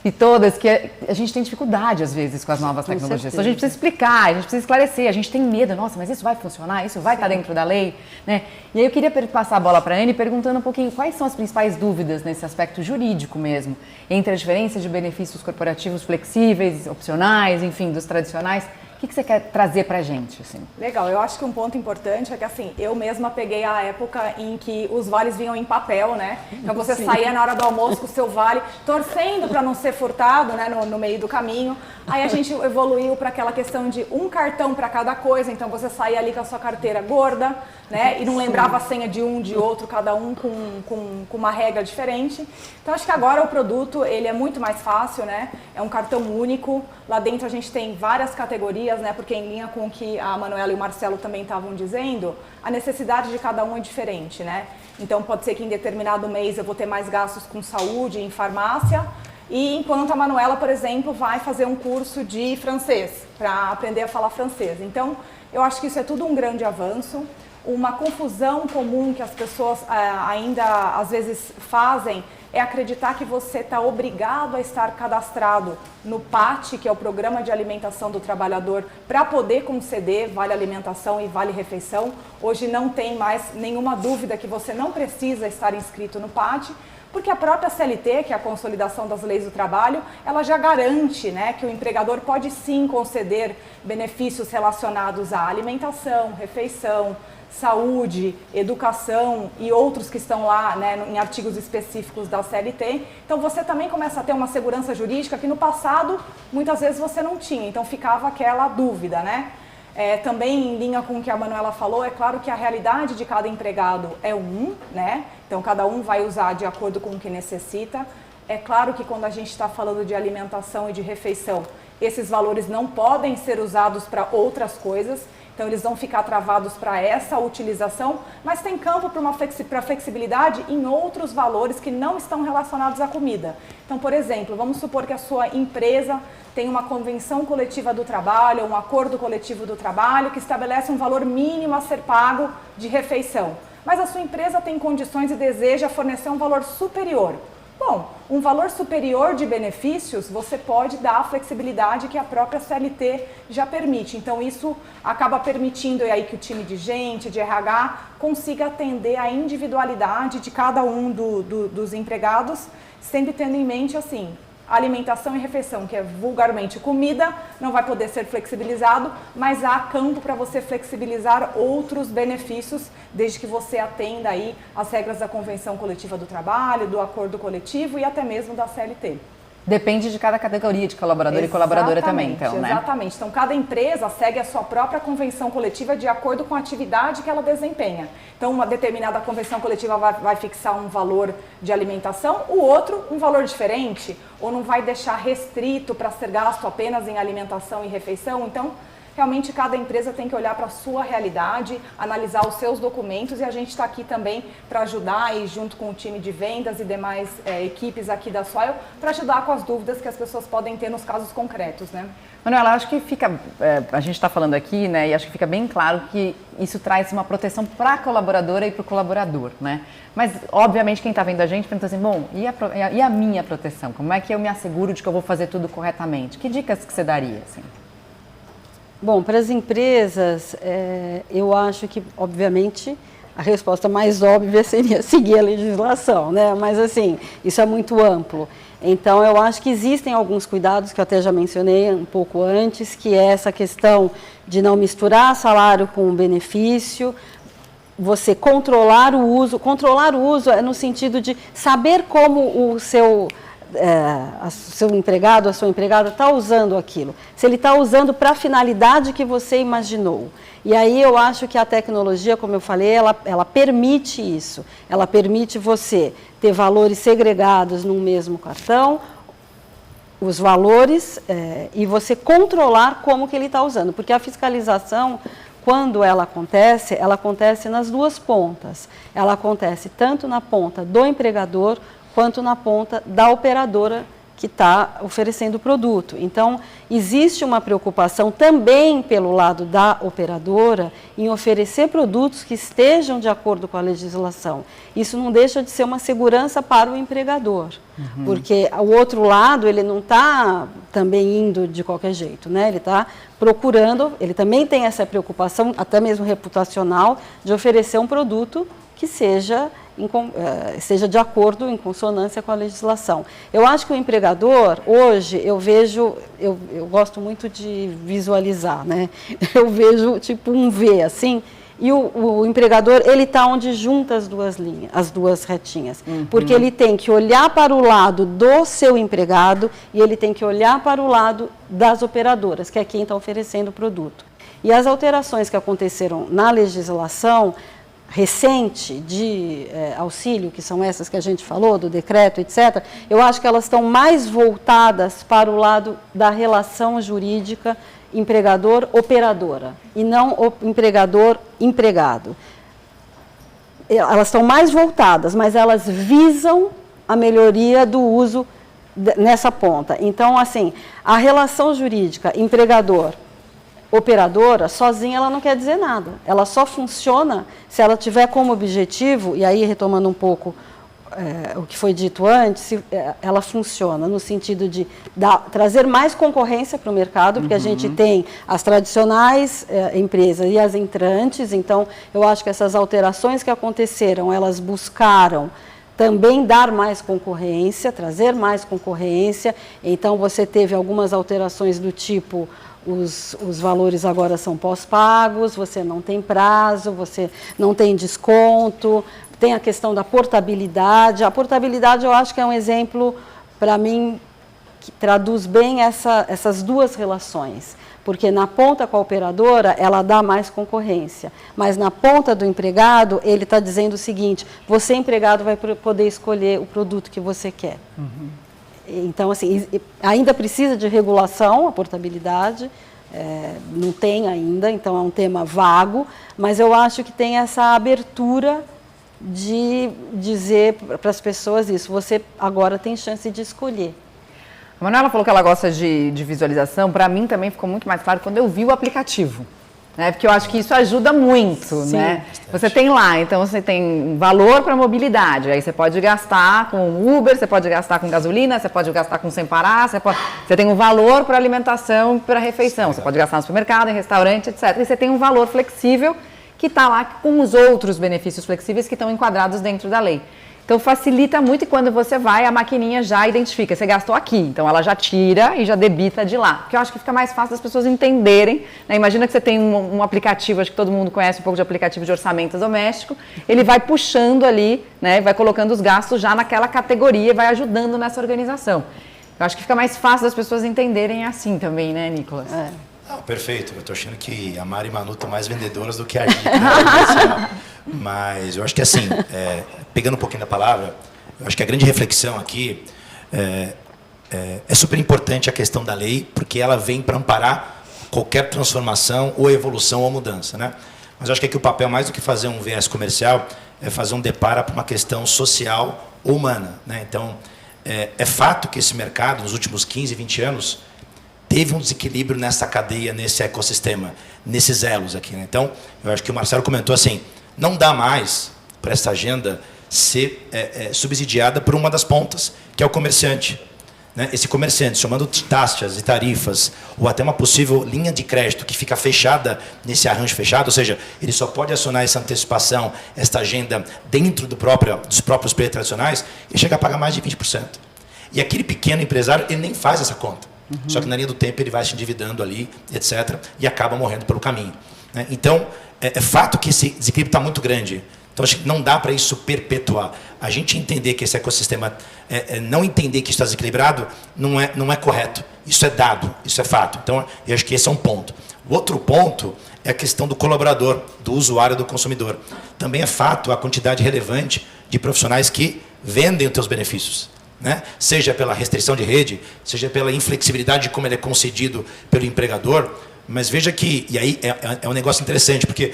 e todas, que a gente tem dificuldade, às vezes, com as novas tecnologias. Então, a gente precisa explicar, a gente precisa esclarecer, a gente tem medo. Nossa, mas isso vai funcionar? Isso vai estar dentro da lei? Né? E aí eu queria passar a bola para a Anne perguntando um pouquinho quais são as principais dúvidas nesse aspecto jurídico mesmo, entre a diferença de benefícios corporativos flexíveis, opcionais, enfim, dos tradicionais. O que você quer trazer pra gente, assim? Legal, eu acho que um ponto importante é que, assim, eu mesma peguei a época em que os vales vinham em papel, né? Então você saía na hora do almoço com o seu vale, torcendo para não ser furtado, né, no meio do caminho. Aí a gente evoluiu para aquela questão de um cartão para cada coisa, então você saía ali com a sua carteira gorda, né? E não lembrava a senha de um, de outro, cada um com uma regra diferente. Então acho que agora o produto, ele é muito mais fácil, né? É um cartão único, lá dentro a gente tem várias categorias, né? Porque em linha com o que a Manuela e o Marcelo também estavam dizendo, a necessidade de cada um é diferente, né? Então pode ser que em determinado mês eu vou ter mais gastos com saúde, em farmácia, e enquanto a Manuela, por exemplo, vai fazer um curso de francês, para aprender a falar francês. Então eu acho que isso é tudo um grande avanço. Uma confusão comum que as pessoas ainda às vezes fazem é acreditar que você está obrigado a estar cadastrado no PAT, que é o Programa de Alimentação do Trabalhador, para poder conceder vale alimentação e vale refeição. Hoje não tem mais nenhuma dúvida que você não precisa estar inscrito no PAT, porque a própria CLT, que é a Consolidação das Leis do Trabalho, ela já garante, né, que o empregador pode sim conceder benefícios relacionados à alimentação, refeição, saúde, educação e outros que estão lá, né, em artigos específicos da CLT. Então você também começa a ter uma segurança jurídica que no passado muitas vezes você não tinha, então ficava aquela dúvida, né? Também em linha com o que a Manuela falou, é claro que a realidade de cada empregado é né? Então cada um vai usar de acordo com o que necessita. É claro que quando a gente está falando de alimentação e de refeição, esses valores não podem ser usados para outras coisas. Então eles vão ficar travados para essa utilização, mas tem campo para flexibilidade em outros valores que não estão relacionados à comida. Então, por exemplo, vamos supor que a sua empresa tem uma convenção coletiva do trabalho, um acordo coletivo do trabalho que estabelece um valor mínimo a ser pago de refeição. Mas a sua empresa tem condições e deseja fornecer um valor superior. Bom, um valor superior de benefícios, você pode dar a flexibilidade que a própria CLT já permite. Então, isso acaba permitindo aí que o time de gente, de RH, consiga atender a individualidade de cada um dos empregados, sempre tendo em mente, assim, alimentação e refeição, que é vulgarmente comida, não vai poder ser flexibilizado, mas há campo para você flexibilizar outros benefícios, desde que você atenda aí as regras da Convenção Coletiva do Trabalho, do Acordo Coletivo e até mesmo da CLT. Depende de cada categoria de colaborador e colaboradora também, então, né? Exatamente. Então, cada empresa segue a sua própria convenção coletiva de acordo com a atividade que ela desempenha. Então, uma determinada convenção coletiva vai fixar um valor de alimentação, o outro um valor diferente, ou não vai deixar restrito para ser gasto apenas em alimentação e refeição. Então, realmente cada empresa tem que olhar para a sua realidade, analisar os seus documentos, e a gente está aqui também para ajudar, e junto com o time de vendas e demais equipes aqui da Soil, para ajudar com as dúvidas que as pessoas podem ter nos casos concretos, né? Manuela, acho que fica, a gente está falando aqui, né, e acho que fica bem claro que isso traz uma proteção para a colaboradora e para o colaborador, né? Mas, obviamente, quem está vendo a gente pergunta assim, bom, e a minha proteção? Como é que eu me asseguro de que eu vou fazer tudo corretamente? Que dicas que você daria, assim? Bom, para as empresas, eu acho que, obviamente, a resposta mais óbvia seria seguir a legislação, né? Mas, assim, isso é muito amplo. Então, eu acho que existem alguns cuidados, que eu até já mencionei um pouco antes, que é essa questão de não misturar salário com benefício, você controlar o uso é no sentido de saber como o seu empregado, a sua empregada está usando aquilo. Se ele está usando para a finalidade que você imaginou. E aí eu acho que a tecnologia, como eu falei, ela permite isso. Ela permite você ter valores segregados num mesmo cartão, os valores, e você controlar como que ele está usando. Porque a fiscalização, quando ela acontece nas duas pontas. Ela acontece tanto na ponta do empregador, quanto na ponta da operadora que está oferecendo o produto. Então, existe uma preocupação também pelo lado da operadora em oferecer produtos que estejam de acordo com a legislação. Isso não deixa de ser uma segurança para o empregador, porque o outro lado, ele não está também indo de qualquer jeito, né? Ele está procurando, ele também tem essa preocupação, até mesmo reputacional, de oferecer um produto que seja de acordo, em consonância com a legislação. Eu acho que o empregador, hoje, eu gosto muito de visualizar, né? Eu vejo tipo um V, assim, e o empregador, ele está onde junta as duas linhas, as duas retinhas. Porque ele tem que olhar para o lado do seu empregado e ele tem que olhar para o lado das operadoras, que é quem está oferecendo o produto. E as alterações que aconteceram na legislação recente de auxílio, que são essas que a gente falou, do decreto, etc., eu acho que elas estão mais voltadas para o lado da relação jurídica empregador-operadora, e não empregador-empregado. Elas estão mais voltadas, mas elas visam a melhoria do uso nessa ponta. Então, assim, a relação jurídica empregador-operadora, sozinha ela não quer dizer nada. Ela só funciona se ela tiver como objetivo, e aí retomando um pouco o que foi dito antes, ela funciona no sentido de trazer mais concorrência para o mercado, porque a gente tem as tradicionais empresas e as entrantes, então eu acho que essas alterações que aconteceram, elas buscaram também dar mais concorrência, trazer mais concorrência. Então você teve algumas alterações do tipo: os valores agora são pós-pagos, você não tem prazo, você não tem desconto, tem a questão da portabilidade. A portabilidade eu acho que é um exemplo, para mim, que traduz bem essas duas relações. Porque na ponta com a operadora, ela dá mais concorrência. Mas na ponta do empregado, ele está dizendo o seguinte: você, empregado, vai poder escolher o produto que você quer. Então, assim, ainda precisa de regulação, a portabilidade, não tem ainda, então é um tema vago, mas eu acho que tem essa abertura de dizer para as pessoas isso: você agora tem chance de escolher. A Manuela falou que ela gosta de visualização. Para mim também ficou muito mais claro quando eu vi o aplicativo. Né? Porque eu acho que isso ajuda muito, né? Você tem lá, então você tem valor para mobilidade, aí você pode gastar com Uber, você pode gastar com gasolina, você pode gastar com sem parar, você tem um valor para alimentação, para refeição, você pode gastar no supermercado, em restaurante, etc. E você tem um valor flexível que está lá com os outros benefícios flexíveis que estão enquadrados dentro da lei. Então, facilita muito, e quando você vai, a maquininha já identifica, você gastou aqui, então ela já tira e já debita de lá. Porque eu acho que fica mais fácil das pessoas entenderem, né? Imagina que você tem um aplicativo, acho que todo mundo conhece um pouco de aplicativo de orçamento doméstico, ele vai puxando ali, né? Vai colocando os gastos já naquela categoria e vai ajudando nessa organização. Eu acho que fica mais fácil das pessoas entenderem assim também, né, Nicolas? Não, perfeito. Eu estou achando que a Mari e Manu estão mais vendedoras do que a gente. Né? Mas eu acho que assim, pegando um pouquinho da palavra, eu acho que a grande reflexão aqui é super importante a questão da lei, porque ela vem para amparar qualquer transformação ou evolução ou mudança. Né? Mas eu acho que aqui o papel, mais do que fazer um viés comercial, é fazer um deparo para uma questão social ou humana. Né? Então, é fato que esse mercado, nos últimos 15, 20 anos, teve um desequilíbrio nessa cadeia, nesse ecossistema, nesses elos aqui. Né? Então, eu acho que o Marcelo comentou assim: não dá mais para essa agenda ser subsidiada por uma das pontas, que é o comerciante. né, esse comerciante, somando taxas e tarifas, ou até uma possível linha de crédito que fica fechada nesse arranjo fechado, ou seja, ele só pode acionar essa antecipação, esta agenda dentro dos próprios preços tradicionais, ele chega a pagar mais de 20%. E aquele pequeno empresário, ele nem faz essa conta. Só que na linha do tempo ele vai se endividando ali, etc., e acaba morrendo pelo caminho, né? Então, é fato que esse desequilíbrio está muito grande. Então, acho que não dá para isso perpetuar. A gente entender que esse ecossistema, não entender que está desequilibrado, não é correto. Isso é dado, isso é fato. Então, eu acho que esse é um ponto. O outro ponto é a questão do colaborador, do usuário, do consumidor. Também é fato a quantidade relevante de profissionais que vendem os seus benefícios, né? Seja pela restrição de rede, seja pela inflexibilidade de como ele é concedido pelo empregador. Mas veja que, e aí é um negócio interessante, porque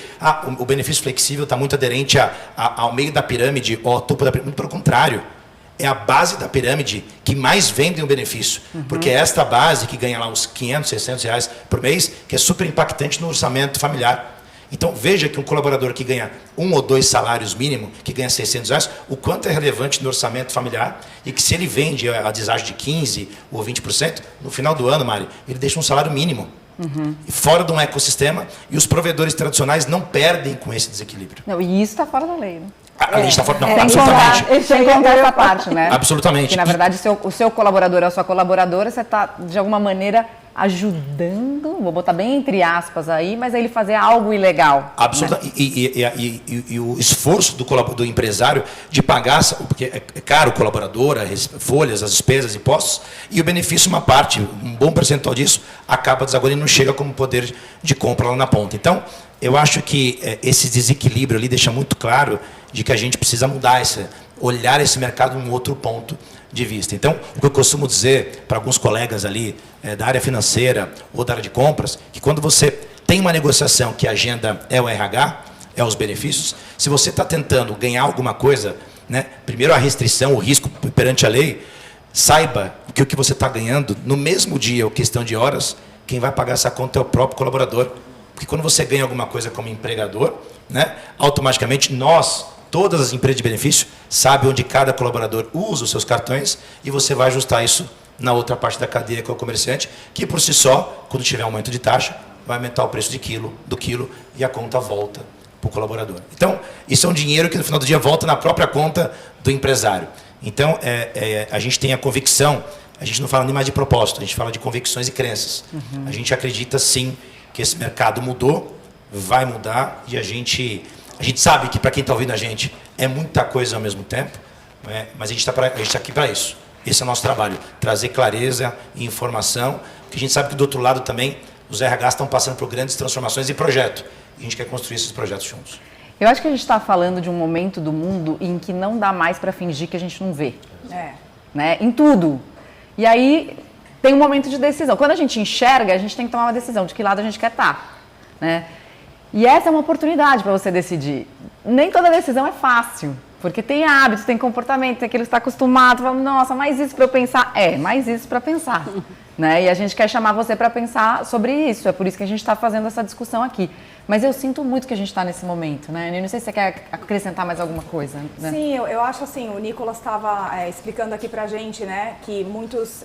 o benefício flexível está muito aderente ao meio da pirâmide, ou ao topo da pirâmide. Muito pelo contrário, é a base da pirâmide que mais vende o benefício. Porque é esta base que ganha lá uns 500, 600 reais por mês, que é super impactante no orçamento familiar. Então, veja que um colaborador que ganha 1 ou 2 salários mínimo, que ganha 600 reais, o quanto é relevante no orçamento familiar, e que se ele vende a deságio de 15% ou 20%, no final do ano, Mari, ele deixa um salário mínimo. Fora de um ecossistema, e os provedores tradicionais não perdem com esse desequilíbrio. Não, e isso está fora da lei, né? A lei está fora, não, Sem absolutamente. sem contar essa parte, né? Absolutamente. Que, na verdade, o seu colaborador, a sua colaboradora, você está, de alguma maneira, ajudando, vou botar bem entre aspas aí, mas a ele fazer algo ilegal. Absolutamente. Né? E o esforço do empresário de pagar, porque é caro o colaborador, as folhas, as despesas, impostos, e o benefício, uma parte, um bom percentual disso, acaba desaguando e não chega como poder de compra lá na ponta. Então, eu acho que esse desequilíbrio ali deixa muito claro de que a gente precisa mudar olhar esse mercado num outro ponto de vista. Então, o que eu costumo dizer para alguns colegas ali da área financeira ou da área de compras, que quando você tem uma negociação que a agenda é o RH, é os benefícios, se você está tentando ganhar alguma coisa, né, primeiro a restrição, o risco perante a lei, saiba que o que você está ganhando, no mesmo dia ou questão de horas, quem vai pagar essa conta é o próprio colaborador. Porque quando você ganha alguma coisa como empregador, né, automaticamente todas as empresas de benefício, sabem onde cada colaborador usa os seus cartões, e você vai ajustar isso na outra parte da cadeia, que é o comerciante, que por si só, quando tiver aumento de taxa, vai aumentar o preço do quilo e a conta volta para o colaborador. Então, isso é um dinheiro que no final do dia volta na própria conta do empresário. Então, a gente tem a convicção, a gente não fala nem mais de propósito, a gente fala de convicções e crenças. A gente acredita sim que esse mercado mudou, vai mudar, e a gente sabe que para quem está ouvindo a gente é muita coisa ao mesmo tempo, né? Mas a gente está aqui para isso. Esse é o nosso trabalho, trazer clareza e informação, porque a gente sabe que do outro lado também os RHs estão passando por grandes transformações e projeto, e a gente quer construir esses projetos juntos. Eu acho que a gente está falando de um momento do mundo em que não dá mais para fingir que a gente não vê. Né? Em tudo. E aí tem um momento de decisão. Quando a gente enxerga, a gente tem que tomar uma decisão de que lado a gente quer estar. Né? E essa é uma oportunidade para você decidir. Nem toda decisão é fácil, porque tem hábitos, tem comportamento, tem aquilo que está acostumado, fala, nossa, mais isso para eu pensar? Mais isso para pensar. Né? E a gente quer chamar você para pensar sobre isso, é por isso que a gente está fazendo essa discussão aqui. Mas eu sinto muito que a gente está nesse momento, né? Eu não sei se você quer acrescentar mais alguma coisa. Né? Sim, eu acho assim, o Nicolas estava explicando aqui pra gente, né, que muitos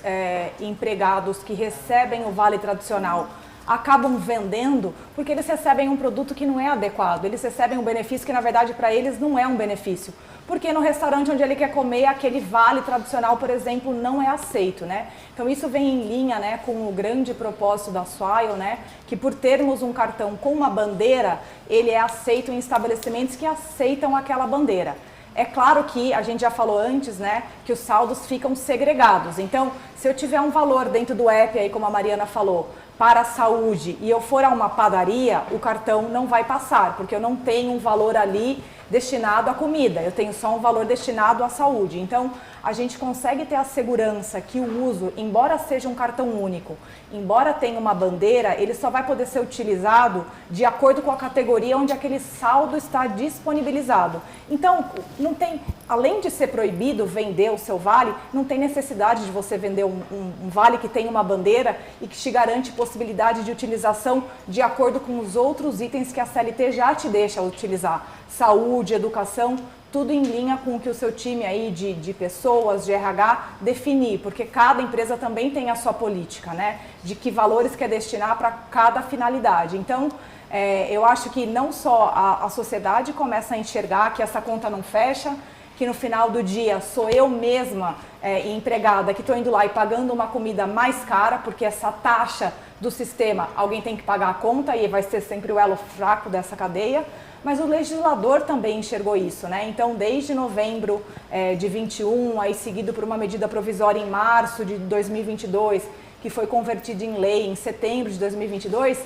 empregados que recebem o vale tradicional acabam vendendo porque eles recebem um produto que não é adequado, eles recebem um benefício que na verdade para eles não é um benefício, porque no restaurante onde ele quer comer aquele vale tradicional, por exemplo, não é aceito, né? Então isso vem em linha, né, com o grande propósito da Swile, né, que por termos um cartão com uma bandeira, ele é aceito em estabelecimentos que aceitam aquela bandeira. É claro que a gente já falou antes, né, que os saldos ficam segregados. Então, se eu tiver um valor dentro do app, aí como a Mariana falou, para a saúde, e eu for a uma padaria, o cartão não vai passar, porque eu não tenho um valor ali destinado à comida, eu tenho só um valor destinado à saúde. Então, a gente consegue ter a segurança que o uso, embora seja um cartão único, embora tenha uma bandeira, ele só vai poder ser utilizado de acordo com a categoria onde aquele saldo está disponibilizado. Então, não tem, além de ser proibido vender o seu vale, não tem necessidade de você vender um vale que tem uma bandeira e que te garante possibilidade de utilização de acordo com os outros itens que a CLT já te deixa utilizar. Saúde, saúde, educação, tudo em linha com o que o seu time aí de pessoas, de RH, definir, porque cada empresa também tem a sua política, né? De que valores quer destinar para cada finalidade. Então, eu acho que não só a sociedade começa a enxergar que essa conta não fecha, que no final do dia sou eu mesma, empregada, que estou indo lá e pagando uma comida mais cara, porque essa taxa do sistema, alguém tem que pagar a conta e vai ser sempre o elo fraco dessa cadeia, mas o legislador também enxergou isso, né? Então, desde novembro de 21, aí seguido por uma medida provisória em março de 2022, que foi convertida em lei em setembro de 2022,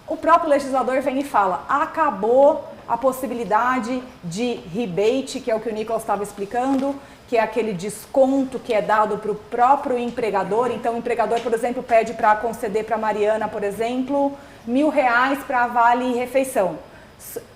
o próprio legislador vem e fala, acabou a possibilidade de rebate, que é o que o Nicolas estava explicando, que é aquele desconto que é dado para o próprio empregador. Então, o empregador, por exemplo, pede para conceder para a Mariana, por exemplo, R$1.000 para vale refeição.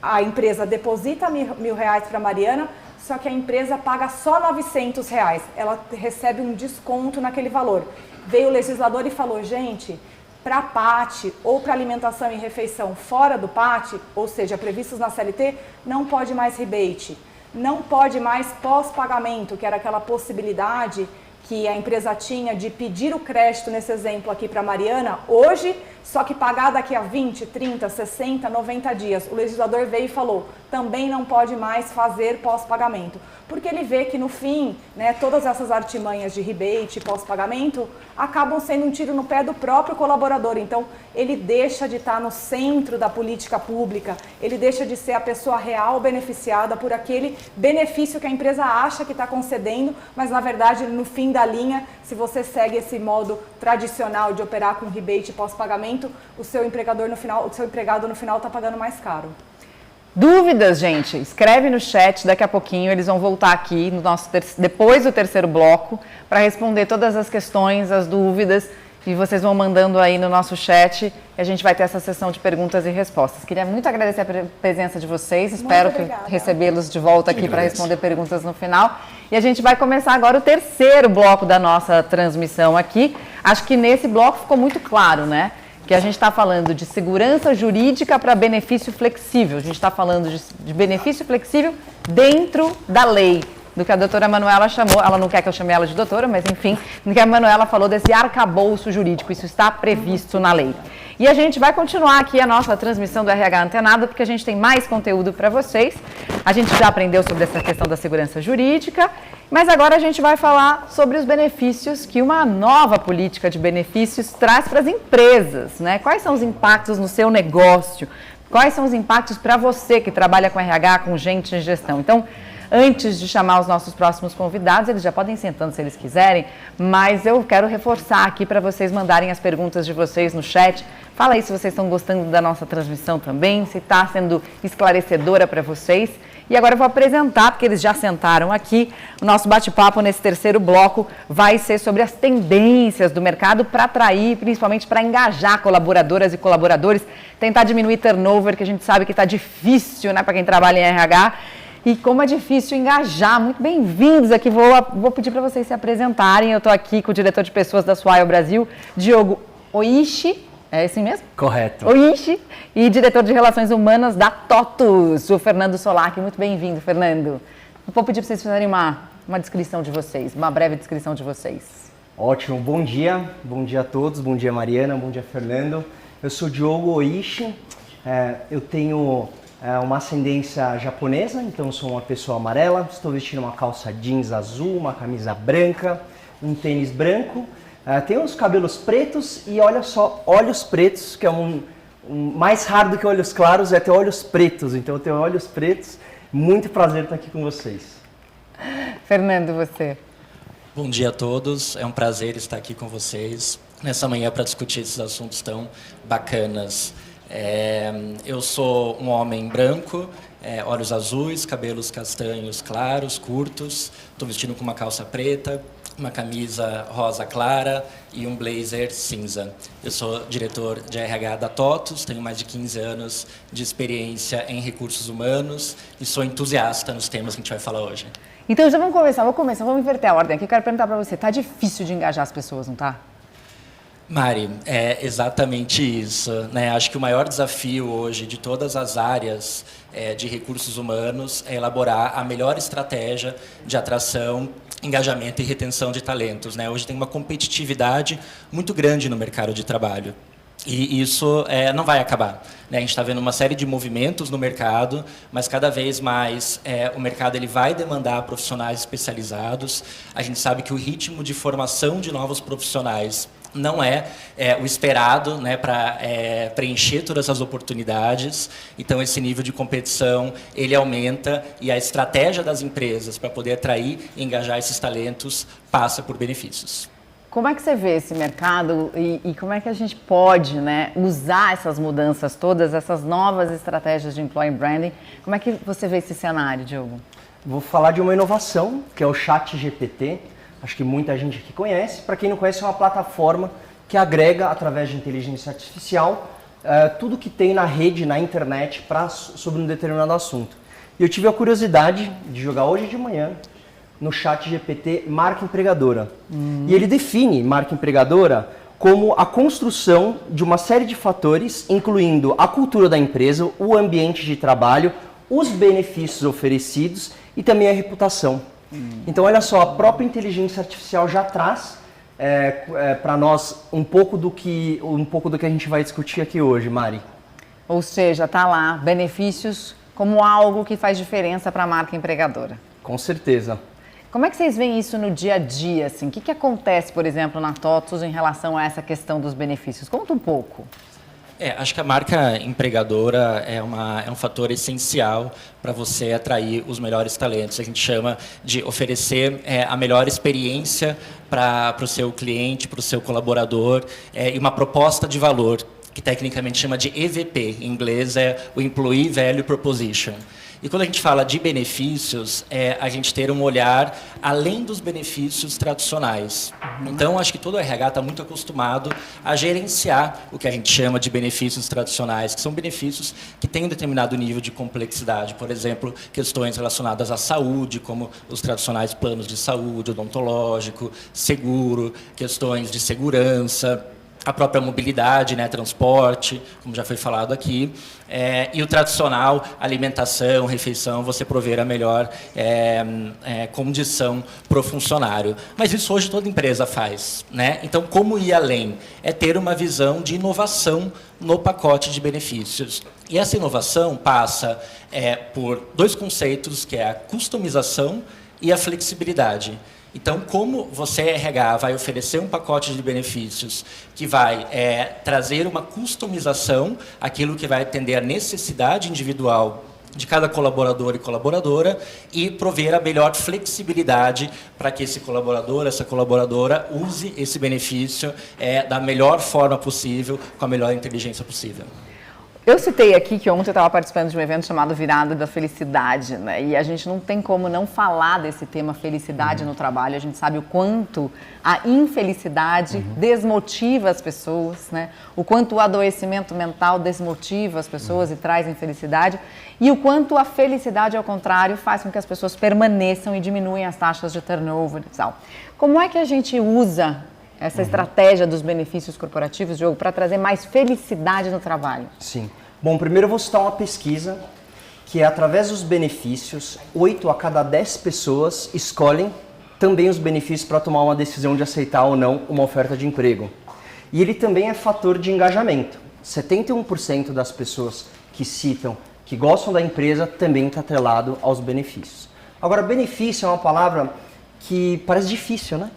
A empresa deposita R$1.000 para a Mariana, só que a empresa paga só R$900. Ela recebe um desconto naquele valor. Veio o legislador e falou, gente, para PAT ou para alimentação e refeição fora do PAT, ou seja, previstos na CLT, não pode mais rebate, não pode mais pós-pagamento, que era aquela possibilidade que a empresa tinha de pedir o crédito, nesse exemplo aqui para a Mariana, hoje, só que pagar daqui a 20, 30, 60, 90 dias. O legislador veio e falou, também não pode mais fazer pós-pagamento. Porque ele vê que no fim, né, todas essas artimanhas de rebate e pós-pagamento acabam sendo um tiro no pé do próprio colaborador. Então, ele deixa de estar no centro da política pública, ele deixa de ser a pessoa real beneficiada por aquele benefício que a empresa acha que está concedendo, mas na verdade, no fim da linha, se você segue esse modo tradicional de operar com rebate e pós-pagamento, o seu empregado no final está pagando mais caro. Dúvidas, gente? Escreve no chat, daqui a pouquinho eles vão voltar aqui no nosso depois do terceiro bloco para responder todas as questões, as dúvidas, e vocês vão mandando aí no nosso chat e a gente vai ter essa sessão de perguntas e respostas. Queria muito agradecer a presença de vocês, espero recebê-los de volta aqui para responder perguntas no final. E a gente vai começar agora o terceiro bloco da nossa transmissão aqui. Acho que nesse bloco ficou muito claro, né? Que a gente está falando de segurança jurídica para benefício flexível. A gente está falando de benefício flexível dentro da lei, do que a doutora Manuela chamou, ela não quer que eu chame ela de doutora, mas enfim, do que a Manuela falou desse arcabouço jurídico, isso está previsto na lei. E a gente vai continuar aqui a nossa transmissão do RH Antenado, porque a gente tem mais conteúdo para vocês. A gente já aprendeu sobre essa questão da segurança jurídica, mas agora a gente vai falar sobre os benefícios que uma nova política de benefícios traz para as empresas, né? Quais são os impactos no seu negócio? Quais são os impactos para você que trabalha com RH, com gente em gestão? Então, antes de chamar os nossos próximos convidados, eles já podem ir sentando se eles quiserem, mas eu quero reforçar aqui para vocês mandarem as perguntas de vocês no chat. Fala aí se vocês estão gostando da nossa transmissão também, se está sendo esclarecedora para vocês. E agora eu vou apresentar, porque eles já sentaram aqui, o nosso bate-papo nesse terceiro bloco vai ser sobre as tendências do mercado para atrair, principalmente para engajar colaboradoras e colaboradores, tentar diminuir turnover, que a gente sabe que está difícil, né, para quem trabalha em RH. E como é difícil engajar. Muito bem-vindos aqui. Vou pedir para vocês se apresentarem. Eu estou aqui com o diretor de pessoas da Swile Brasil, Diogo Oishi. É assim mesmo? Correto. Oishi. E diretor de Relações Humanas da TOTUS, o Fernando Solak. Muito bem-vindo, Fernando. Vou pedir para vocês fazerem uma descrição de vocês, uma breve descrição de vocês. Ótimo. Bom dia a todos. Bom dia, Mariana. Bom dia, Fernando. Eu sou Diogo Oishi. Eu tenho uma ascendência japonesa, então sou uma pessoa amarela, estou vestindo uma calça jeans azul, uma camisa branca, um tênis branco, tenho os cabelos pretos e olha só, olhos pretos, que é mais raro do que olhos claros, é ter olhos pretos, então eu tenho olhos pretos, muito prazer estar aqui com vocês. Fernando, você? Bom dia a todos, é um prazer estar aqui com vocês nessa manhã para discutir esses assuntos tão bacanas. Eu sou um homem branco, olhos azuis, cabelos castanhos claros, curtos. Estou vestindo com uma calça preta, uma camisa rosa clara e um blazer cinza. Eu sou diretor de RH da TOTUS, tenho mais de 15 anos de experiência em recursos humanos e sou entusiasta nos temas que a gente vai falar hoje. Então já vamos começar, vamos inverter a ordem aqui. Eu quero perguntar para você, tá difícil de engajar as pessoas, não tá? Mari, é exatamente isso, né? Acho que o maior desafio hoje de todas as áreas de recursos humanos é elaborar a melhor estratégia de atração, engajamento e retenção de talentos, né? Hoje tem uma competitividade muito grande no mercado de trabalho. E isso não vai acabar, né? A gente está vendo uma série de movimentos no mercado, mas cada vez mais o mercado ele vai demandar profissionais especializados. A gente sabe que o ritmo de formação de novos profissionais não é o esperado, né, para preencher todas as oportunidades. Então, esse nível de competição ele aumenta e a estratégia das empresas para poder atrair e engajar esses talentos passa por benefícios. Como é que você vê esse mercado e como é que a gente pode, né, usar essas mudanças todas, essas novas estratégias de employer branding? Como é que você vê esse cenário, Diogo? Vou falar de uma inovação, que é o ChatGPT. Acho que muita gente aqui conhece. Para quem não conhece, é uma plataforma que agrega, através de inteligência artificial, tudo que tem na rede, na internet, sobre um determinado assunto. E eu tive a curiosidade de jogar hoje de manhã no ChatGPT marca empregadora. E ele define marca empregadora como a construção de uma série de fatores, incluindo a cultura da empresa, o ambiente de trabalho, os benefícios oferecidos e também a reputação. Então, olha só, a própria inteligência artificial já traz para nós um pouco do que a gente vai discutir aqui hoje, Mari. Ou seja, está lá, benefícios como algo que faz diferença para a marca empregadora. Com certeza. Como é que vocês veem isso no dia a dia? Assim? O que acontece, por exemplo, na TOTVS em relação a essa questão dos benefícios? Conta um pouco. Acho que a marca empregadora é um fator essencial para você atrair os melhores talentos. A gente chama de oferecer a melhor experiência para o seu cliente, para o seu colaborador, e uma proposta de valor, que tecnicamente chama de EVP, em inglês é o Employee Value Proposition. E quando a gente fala de benefícios, a gente ter um olhar além dos benefícios tradicionais. Então, acho que todo o RH está muito acostumado a gerenciar o que a gente chama de benefícios tradicionais, que são benefícios que têm um determinado nível de complexidade. Por exemplo, questões relacionadas à saúde, como os tradicionais planos de saúde, odontológico, seguro, questões de segurança, a própria mobilidade, né, transporte, como já foi falado aqui, e o tradicional, alimentação, refeição, você prover a melhor condição para o funcionário. Mas isso hoje toda empresa faz, né? Então, como ir além? É ter uma visão de inovação no pacote de benefícios. E essa inovação passa por dois conceitos, que é a customização e a flexibilidade. Então, como você, RH, vai oferecer um pacote de benefícios que vai trazer uma customização, aquilo que vai atender a necessidade individual de cada colaborador e colaboradora, e prover a melhor flexibilidade para que esse colaborador, essa colaboradora, use esse benefício da melhor forma possível, com a melhor inteligência possível. Eu citei aqui que ontem eu estava participando de um evento chamado Virada da Felicidade, né? E a gente não tem como não falar desse tema felicidade no trabalho. A gente sabe o quanto a infelicidade desmotiva as pessoas, né? O quanto o adoecimento mental desmotiva as pessoas e traz infelicidade. E o quanto a felicidade, ao contrário, faz com que as pessoas permaneçam e diminuem as taxas de turnover e tal. Como é que a gente usa essa estratégia dos benefícios corporativos, Diogo, para trazer mais felicidade no trabalho? Sim. Bom, primeiro eu vou citar uma pesquisa que através dos benefícios, 8 a cada 10 pessoas escolhem também os benefícios para tomar uma decisão de aceitar ou não uma oferta de emprego. E ele também é fator de engajamento. 71% das pessoas que citam que gostam da empresa também está atrelado aos benefícios. Agora, benefício é uma palavra que parece difícil, né?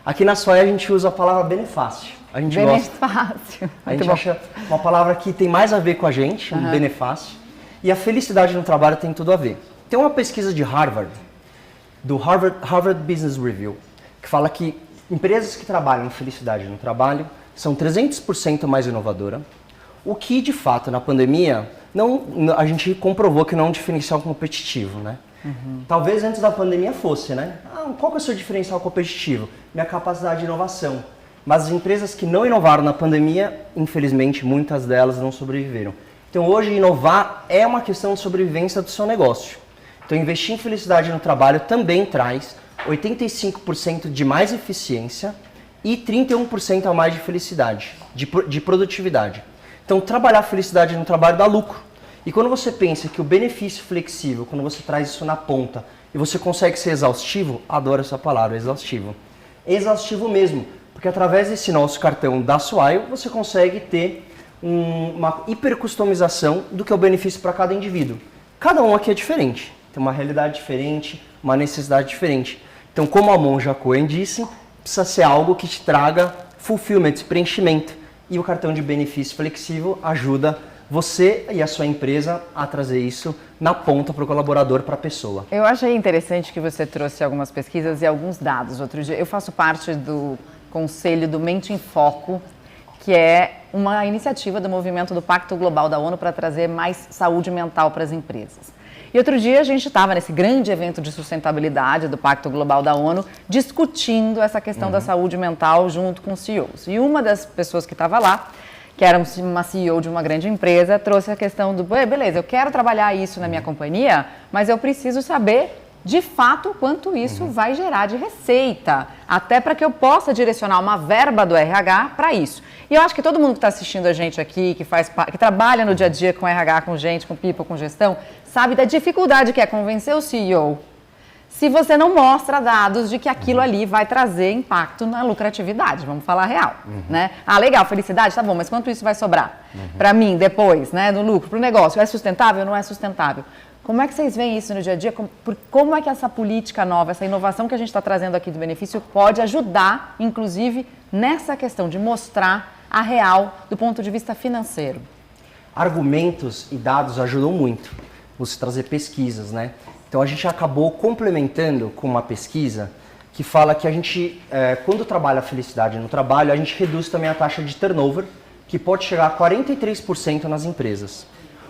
Aqui na SOI a gente usa a palavra benefácio. A gente benefácio. A gente acha uma palavra que tem mais a ver com a gente, um benefácio. E a felicidade no trabalho tem tudo a ver. Tem uma pesquisa de Harvard, do Harvard Business Review, que fala que empresas que trabalham felicidade no trabalho são 300% mais inovadoras, o que, de fato, na pandemia, a gente comprovou que não é um diferencial competitivo, né? Talvez antes da pandemia fosse, né? Qual que é o seu diferencial competitivo? Minha capacidade de inovação. Mas as empresas que não inovaram na pandemia, infelizmente, muitas delas não sobreviveram. Então, hoje, inovar é uma questão de sobrevivência do seu negócio. Então, investir em felicidade no trabalho também traz 85% de mais eficiência e 31% a mais de felicidade, de produtividade. Então, trabalhar a felicidade no trabalho dá lucro. E quando você pensa que o benefício flexível, quando você traz isso na ponta e você consegue ser exaustivo, adoro essa palavra, exaustivo. Exaustivo mesmo, porque através desse nosso cartão da Swile, você consegue ter uma hipercustomização do que é o benefício para cada indivíduo. Cada um aqui é diferente, tem uma realidade diferente, uma necessidade diferente. Então, como a Monja Cohen disse, precisa ser algo que te traga fulfillment, preenchimento. E o cartão de benefício flexível ajuda você e a sua empresa a trazer isso na ponta para o colaborador, para a pessoa. Eu achei interessante que você trouxe algumas pesquisas e alguns dados. Outro dia, eu faço parte do conselho do Mente em Foco, que é uma iniciativa do movimento do Pacto Global da ONU para trazer mais saúde mental para as empresas. E outro dia a gente estava nesse grande evento de sustentabilidade do Pacto Global da ONU, discutindo essa questão da saúde mental junto com os CEOs. E uma das pessoas que estava lá, que era uma CEO de uma grande empresa, trouxe a questão do, beleza, eu quero trabalhar isso na minha companhia, mas eu preciso saber, de fato, quanto isso vai gerar de receita, até para que eu possa direcionar uma verba do RH para isso. E eu acho que todo mundo que está assistindo a gente aqui, que trabalha no dia a dia com RH, com gente, com people, com gestão, sabe da dificuldade que é convencer o CEO se você não mostra dados de que aquilo ali vai trazer impacto na lucratividade, vamos falar real, né? Ah, legal, felicidade, tá bom, mas quanto isso vai sobrar para mim depois, né, no lucro, para o negócio? É sustentável ou não é sustentável? Como é que vocês veem isso no dia a dia? Como é que essa política nova, essa inovação que a gente está trazendo aqui do benefício pode ajudar, inclusive, nessa questão de mostrar a real do ponto de vista financeiro? Argumentos e dados ajudam muito você trazer pesquisas, né? Então a gente acabou complementando com uma pesquisa que fala que a gente, quando trabalha a felicidade no trabalho, a gente reduz também a taxa de turnover, que pode chegar a 43% nas empresas.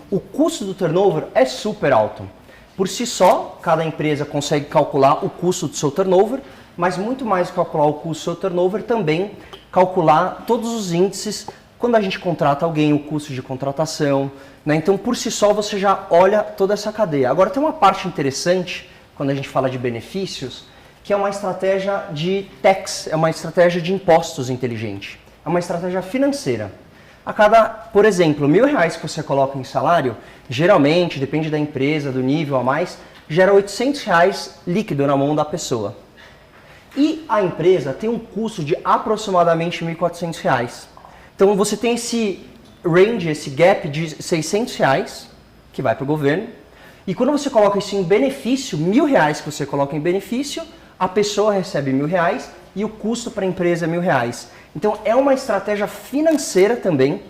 O custo do turnover é super alto. Por si só, cada empresa consegue calcular o custo do seu turnover, mas muito mais que calcular o custo do seu turnover, também calcular todos os índices quando a gente contrata alguém, o custo de contratação, né? Então, por si só, você já olha toda essa cadeia. Agora, tem uma parte interessante, quando a gente fala de benefícios, que é uma estratégia de tax, é uma estratégia de impostos inteligente. É uma estratégia financeira. A cada, por exemplo, R$1.000 que você coloca em salário, geralmente, depende da empresa, do nível a mais, gera R$800 líquido na mão da pessoa. E a empresa tem um custo de aproximadamente R$1.400. Então você tem esse range, esse gap de R$600 que vai para o governo. E quando você coloca isso em benefício, R$1.000 que você coloca em benefício, a pessoa recebe R$1.000 e o custo para a empresa é R$1.000. Então é uma estratégia financeira também,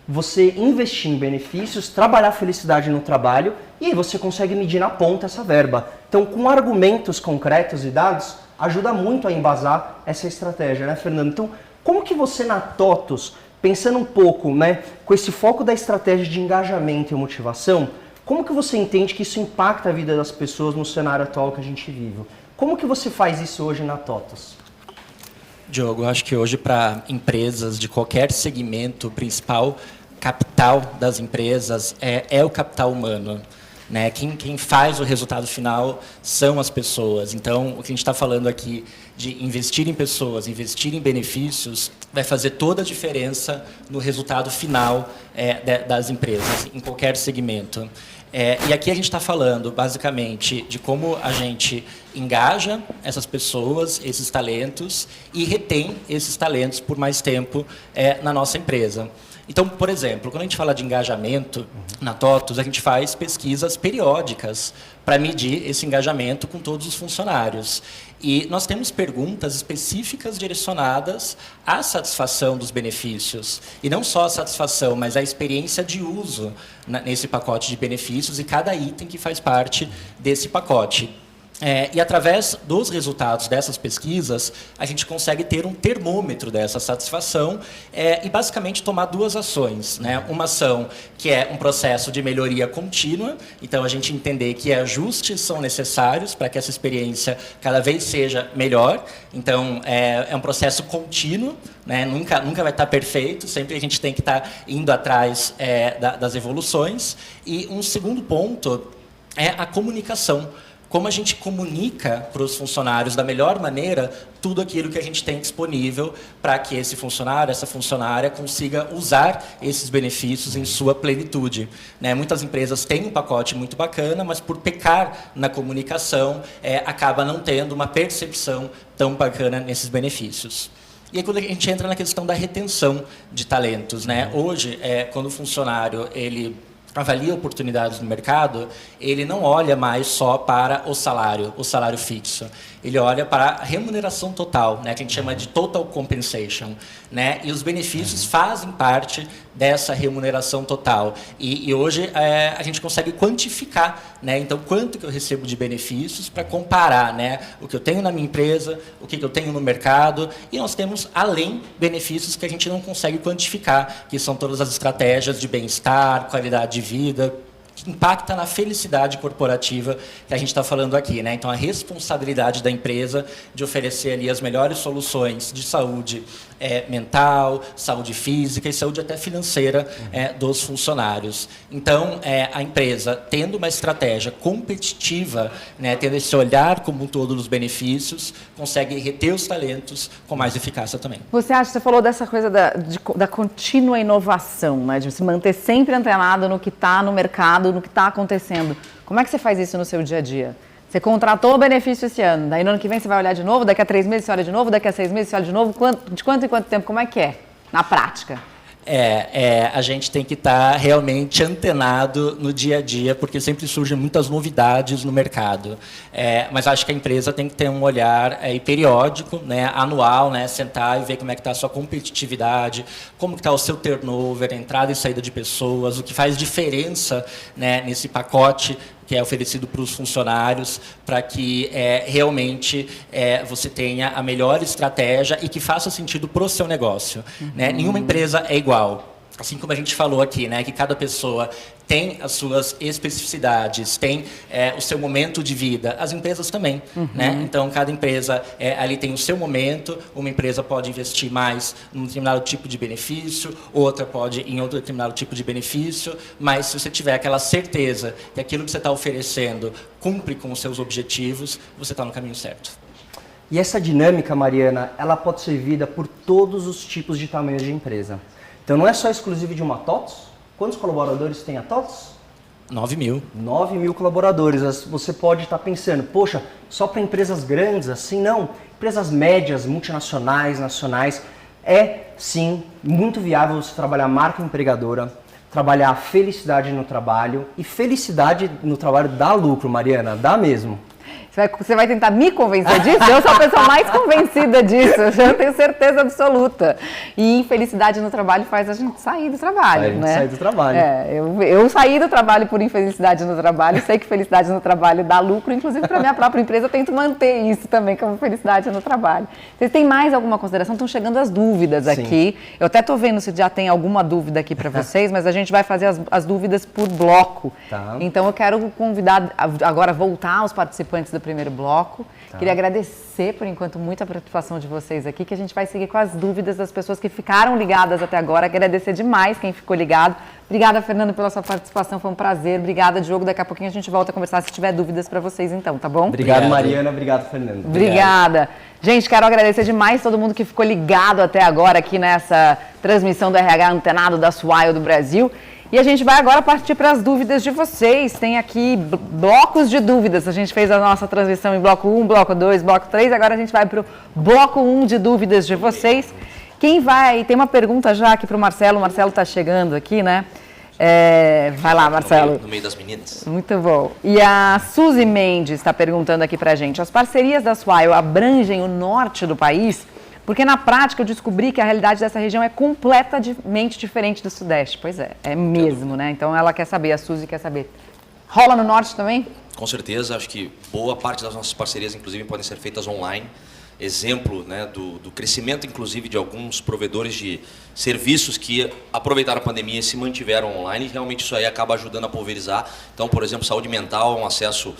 você investir em benefícios, trabalhar a felicidade no trabalho e aí você consegue medir na ponta essa verba. Então com argumentos concretos e dados, ajuda muito a embasar essa estratégia, né, Fernando? Então como que você na TOTUS, pensando um pouco, né, com esse foco da estratégia de engajamento e motivação, como que você entende que isso impacta a vida das pessoas no cenário atual que a gente vive? Como que você faz isso hoje na TOTUS? Diogo, eu acho que hoje para empresas de qualquer segmento, o principal capital das empresas é o capital humano. Né? Quem faz o resultado final são as pessoas. Então, o que a gente está falando aqui de investir em pessoas, investir em benefícios, vai fazer toda a diferença no resultado final das empresas, em qualquer segmento. E aqui a gente está falando, basicamente, de como a gente engaja essas pessoas, esses talentos, e retém esses talentos por mais tempo na nossa empresa. Então, por exemplo, quando a gente fala de engajamento na TOTUS, a gente faz pesquisas periódicas para medir esse engajamento com todos os funcionários. E nós temos perguntas específicas direcionadas à satisfação dos benefícios. E não só a satisfação, mas a experiência de uso nesse pacote de benefícios e cada item que faz parte desse pacote. E através dos resultados dessas pesquisas, a gente consegue ter um termômetro dessa satisfação e basicamente tomar duas ações, né? Uma ação que é um processo de melhoria contínua, então a gente entender que ajustes são necessários para que essa experiência cada vez seja melhor. Então é um processo contínuo, né? Nunca vai estar perfeito, sempre a gente tem que estar indo atrás das evoluções. E um segundo ponto é a comunicação. como a gente comunica para os funcionários da melhor maneira tudo aquilo que a gente tem disponível para que esse funcionário, essa funcionária consiga usar esses benefícios em sua plenitude. Né? Muitas empresas têm um pacote muito bacana, mas por pecar na comunicação, acaba não tendo uma percepção tão bacana nesses benefícios. E aí, quando a gente entra na questão da retenção de talentos, né? Hoje, quando o funcionário ele avalia oportunidades no mercado, ele não olha mais só para o salário fixo. Ele olha para a remuneração total, né, que a gente chama de total compensation, né, e os benefícios fazem parte dessa remuneração total. E hoje a gente consegue quantificar, né, então quanto que eu recebo de benefícios para comparar, né, o que eu tenho na minha empresa, o que eu tenho no mercado, e nós temos além benefícios que a gente não consegue quantificar, que são todas as estratégias de bem-estar, qualidade de vida, que impacta na felicidade corporativa que a gente está falando aqui, né? Então, a responsabilidade da empresa de oferecer ali as melhores soluções de saúde mental, saúde física e saúde até financeira dos funcionários. Então, a empresa, tendo uma estratégia competitiva, né, tendo esse olhar como um todo dos benefícios, consegue reter os talentos com mais eficácia também. Você falou dessa coisa da contínua inovação, né, de se manter sempre antenado no que está no mercado, no que está acontecendo. Como é que você faz isso no seu dia a dia? Você contratou o benefício esse ano, daí no ano que vem você vai olhar de novo, daqui a 3 meses você olha de novo, daqui a 6 meses você olha de novo, de quanto em quanto tempo, como é que é, na prática? A gente tem que estar realmente antenado no dia a dia, porque sempre surgem muitas novidades no mercado. Mas acho que a empresa tem que ter um olhar periódico, né, anual, né, sentar e ver como é que está a sua competitividade, como está o seu turnover, entrada e saída de pessoas, o que faz diferença, né, nesse pacote que é oferecido para os funcionários, para que realmente você tenha a melhor estratégia e que faça sentido para o seu negócio. Né? Nenhuma empresa é igual. Assim como a gente falou aqui, né, que cada pessoa tem as suas especificidades, tem o seu momento de vida, as empresas também. Né? Então, cada empresa ali tem o seu momento, uma empresa pode investir mais num determinado tipo de benefício, outra pode em outro determinado tipo de benefício, mas se você tiver aquela certeza que aquilo que você está oferecendo cumpre com os seus objetivos, você está no caminho certo. E essa dinâmica, Mariana, ela pode ser vivida por todos os tipos de tamanhos de empresa. Então, não é só exclusivo de uma TOTVS. Quantos colaboradores tem a TOTVS? 9.000. 9.000 colaboradores. Você pode estar pensando, poxa, só para empresas grandes? Assim, não. Empresas médias, multinacionais, nacionais. Sim, muito viável você trabalhar marca empregadora, trabalhar felicidade no trabalho. E felicidade no trabalho dá lucro, Mariana, dá mesmo. Você vai tentar me convencer disso? Eu sou a pessoa mais convencida disso, eu tenho certeza absoluta. E infelicidade no trabalho faz a gente sair do trabalho, né? Sair do trabalho. Eu saí do trabalho por infelicidade no trabalho, sei que felicidade no trabalho dá lucro, inclusive para minha própria empresa eu tento manter isso também como felicidade no trabalho. Vocês têm mais alguma consideração? Estão chegando as dúvidas aqui. Eu até estou vendo se já tem alguma dúvida aqui para vocês, mas a gente vai fazer as dúvidas por bloco. Tá. Então eu quero convidar agora voltar os participantes do primeiro bloco. Tá. Queria agradecer, por enquanto, muito a participação de vocês aqui, que a gente vai seguir com as dúvidas das pessoas que ficaram ligadas até agora. Agradecer demais quem ficou ligado. Obrigada, Fernando, pela sua participação, foi um prazer. Obrigada, Diogo. Daqui a pouquinho a gente volta a conversar se tiver dúvidas para vocês, então, tá bom? Obrigado, Mariana. Obrigado, Fernando. Obrigada. Gente, quero agradecer demais todo mundo que ficou ligado até agora aqui nessa transmissão do RH Antenado da Swile do Brasil. E a gente vai agora partir para as dúvidas de vocês. Tem aqui blocos de dúvidas. A gente fez a nossa transmissão em bloco 1, bloco 2, bloco 3. Agora a gente vai para o bloco 1 de dúvidas de vocês. Quem vai... Tem uma pergunta já aqui para o Marcelo. O Marcelo está chegando aqui, né? Vai lá, Marcelo. No meio das meninas. Muito bom. E a Suzy Mendes está perguntando aqui para a gente. As parcerias da Swile abrangem o norte do país? Porque na prática eu descobri que a realidade dessa região é completamente diferente do Sudeste. Pois é mesmo, né? Então ela quer saber, a Suzy quer saber. Rola no Norte também? Com certeza, acho que boa parte das nossas parcerias, inclusive, podem ser feitas online. Exemplo, né, do crescimento, inclusive, de alguns provedores de serviços que aproveitaram a pandemia e se mantiveram online, e realmente isso aí acaba ajudando a pulverizar. Então, por exemplo, saúde mental é um acesso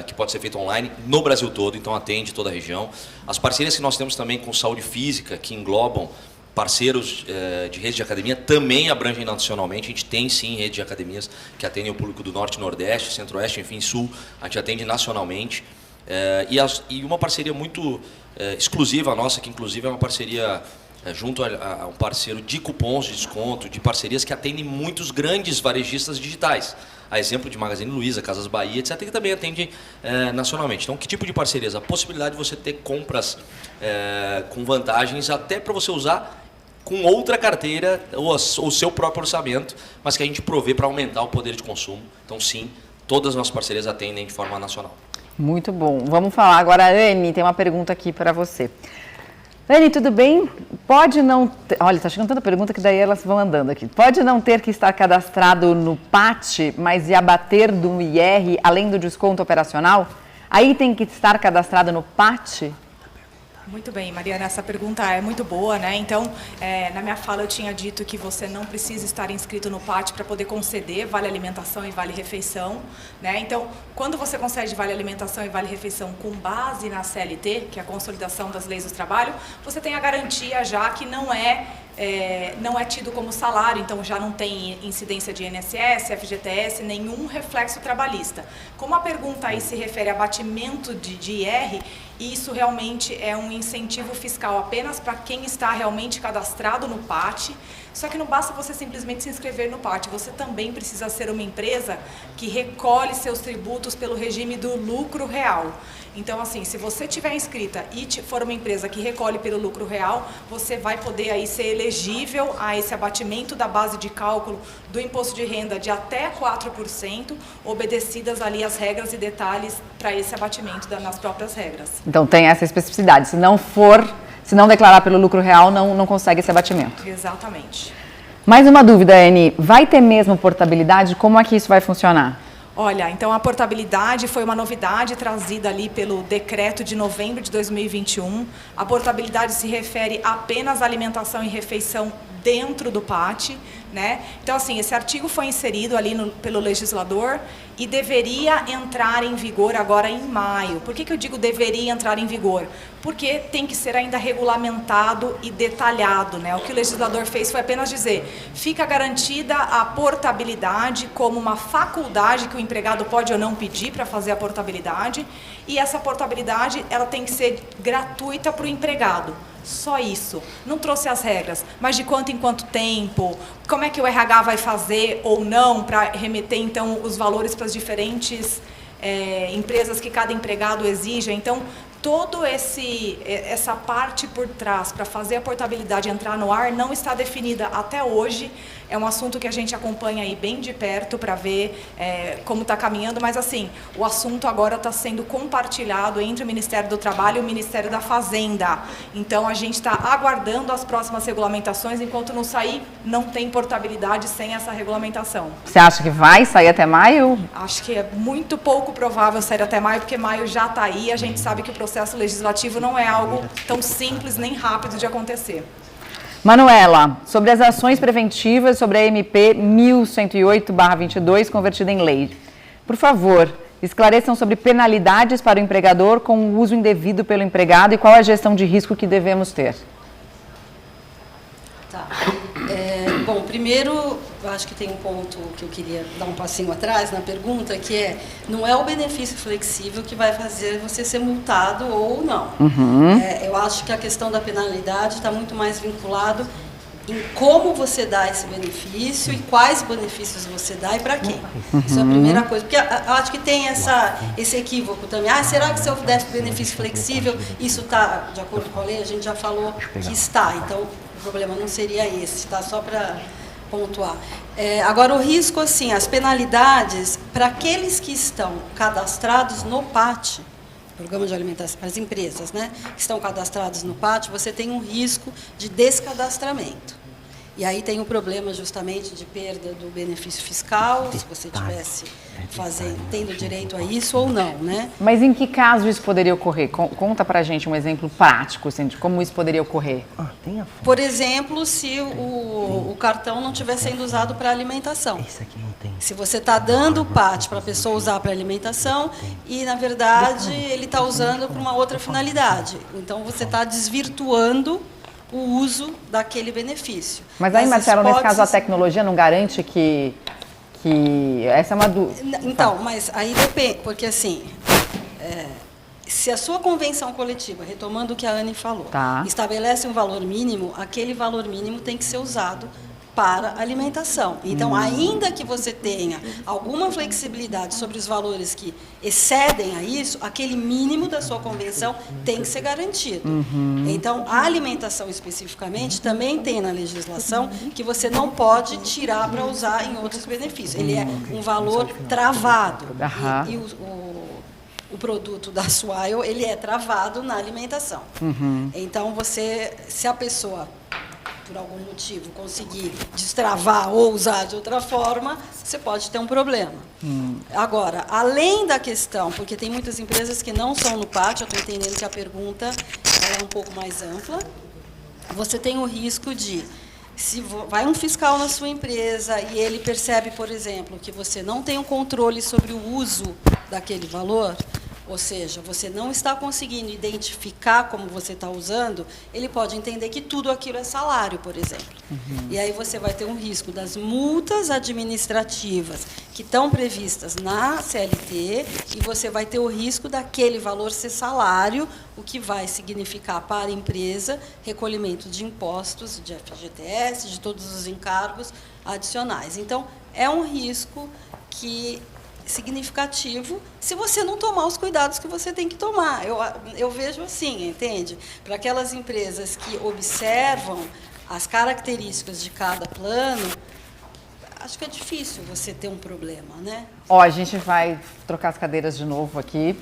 que pode ser feito online no Brasil todo, então atende toda a região. As parcerias que nós temos também com saúde física, que englobam parceiros de redes de academia também abrangem nacionalmente. A gente tem, sim, redes de academias que atendem o público do Norte, Nordeste, Centro-Oeste, enfim, Sul. A gente atende nacionalmente. E uma parceria muito exclusiva nossa, que inclusive é uma parceria junto a um parceiro de cupons de desconto, de parcerias que atendem muitos grandes varejistas digitais. A exemplo de Magazine Luiza, Casas Bahia, etc., que também atendem nacionalmente. Então, que tipo de parcerias? A possibilidade de você ter compras com vantagens até para você usar com outra carteira ou o seu próprio orçamento, mas que a gente provê para aumentar o poder de consumo. Então, sim, todas as nossas parcerias atendem de forma nacional. Muito bom. Vamos falar agora, Anne, tem uma pergunta aqui para você. Anne, tudo bem? Pode não... Olha, está chegando tanta pergunta que daí elas vão andando aqui. Pode não ter que estar cadastrado no PAT, mas e abater do IR além do desconto operacional? Aí tem que estar cadastrado no PAT? Muito bem, Mariana, essa pergunta é muito boa, né? Então, na minha fala eu tinha dito que você não precisa estar inscrito no PAT para poder conceder vale alimentação e vale refeição, né? Então, quando você concede vale alimentação e vale refeição com base na CLT, que é a Consolidação das Leis do Trabalho, você tem a garantia já que não é tido como salário, então já não tem incidência de INSS, FGTS, nenhum reflexo trabalhista. Como a pergunta aí se refere a abatimento de IR, isso realmente é um incentivo fiscal apenas para quem está realmente cadastrado no PAT. Só que não basta você simplesmente se inscrever no PAT, você também precisa ser uma empresa que recolhe seus tributos pelo regime do lucro real. Então, assim, se você tiver inscrita e for uma empresa que recolhe pelo lucro real, você vai poder aí ser elegível a esse abatimento da base de cálculo do imposto de renda de até 4%, obedecidas ali as regras e detalhes para esse abatimento nas próprias regras. Então tem essa especificidade. Se não declarar pelo lucro real, não consegue esse abatimento. Exatamente. Mais uma dúvida, Anne. Vai ter mesmo portabilidade? Como é que isso vai funcionar? Olha, então a portabilidade foi uma novidade trazida ali pelo decreto de novembro de 2021. A portabilidade se refere apenas à alimentação e refeição dentro do PAT, né? Então, assim, esse artigo foi inserido ali pelo legislador e deveria entrar em vigor agora em maio. Por que eu digo deveria entrar em vigor? Porque tem que ser ainda regulamentado e detalhado, né? O que o legislador fez foi apenas dizer, fica garantida a portabilidade como uma faculdade que o empregado pode ou não pedir para fazer a portabilidade, e essa portabilidade ela tem que ser gratuita para o empregado. Só isso. Não trouxe as regras, mas de quanto em quanto tempo, como é que o RH vai fazer ou não para remeter então os valores para as diferentes empresas que cada empregado exija. Então, toda essa parte por trás para fazer a portabilidade entrar no ar não está definida até hoje. É um assunto que a gente acompanha aí bem de perto para ver como está caminhando, mas assim, o assunto agora está sendo compartilhado entre o Ministério do Trabalho e o Ministério da Fazenda. Então, a gente está aguardando as próximas regulamentações, enquanto não sair, não tem portabilidade sem essa regulamentação. Você acha que vai sair até maio? Acho que é muito pouco provável sair até maio, porque maio já está aí, a gente sabe que o processo legislativo não é algo tão simples nem rápido de acontecer. Manuela, sobre as ações preventivas sobre a MP 1108/22 convertida em lei. Por favor, esclareçam sobre penalidades para o empregador com o uso indevido pelo empregado e qual a gestão de risco que devemos ter. Tá. Bom, primeiro, eu acho que tem um ponto que eu queria dar um passinho atrás na pergunta, que não é o benefício flexível que vai fazer você ser multado ou não. Eu acho que a questão da penalidade está muito mais vinculado em como você dá esse benefício e quais benefícios você dá e para quem. Isso é a primeira coisa. Porque eu acho que tem esse equívoco também. Será que se eu der benefício flexível, isso está de acordo com a lei? A gente já falou que está. Então, o problema não seria esse, tá? Só para pontuar. Agora, o risco, assim, as penalidades, para aqueles que estão cadastrados no PAT, Programa de Alimentação, as empresas, né, que estão cadastradas no PAT, você tem um risco de descadastramento. E aí tem o problema justamente de perda do benefício fiscal, se você tivesse tendo direito a isso ou não, né? Mas em que caso isso poderia ocorrer? Conta pra gente um exemplo prático, assim, de como isso poderia ocorrer. Por exemplo, se o cartão não estiver sendo usado para alimentação. Se você está dando o PAT para a pessoa usar para alimentação e, na verdade, ele está usando para uma outra finalidade. Então, você está desvirtuando o uso daquele benefício. Mas aí, Marcelo, nesse caso, a tecnologia não garante que essa é uma dúvida. Então, mas aí depende, porque assim, se a sua convenção coletiva, retomando o que a Anne falou, estabelece um valor mínimo, aquele valor mínimo tem que ser usado para alimentação. Então, ainda que você tenha alguma flexibilidade sobre os valores que excedem a isso, aquele mínimo da sua convenção tem que ser garantido. Então, a alimentação especificamente também tem na legislação que você não pode tirar para usar em outros benefícios. Ele é um valor travado. E o produto da Swile, ele é travado na alimentação. Então, se a pessoa, por algum motivo, conseguir destravar ou usar de outra forma, você pode ter um problema. Agora, além da questão, porque tem muitas empresas que não são no pátio, eu estou entendendo que a pergunta é um pouco mais ampla, você tem o risco de, se vai um fiscal na sua empresa e ele percebe, por exemplo, que você não tem um controle sobre o uso daquele valor, ou seja, você não está conseguindo identificar como você está usando, ele pode entender que tudo aquilo é salário, por exemplo. E aí você vai ter um risco das multas administrativas que estão previstas na CLT, e você vai ter o risco daquele valor ser salário, o que vai significar para a empresa recolhimento de impostos, de FGTS, de todos os encargos adicionais. Então, é um risco significativo se você não tomar os cuidados que você tem que tomar. Eu vejo assim, entende? Para aquelas empresas que observam as características de cada plano, acho que é difícil você ter um problema, né? A gente vai trocar as cadeiras de novo aqui.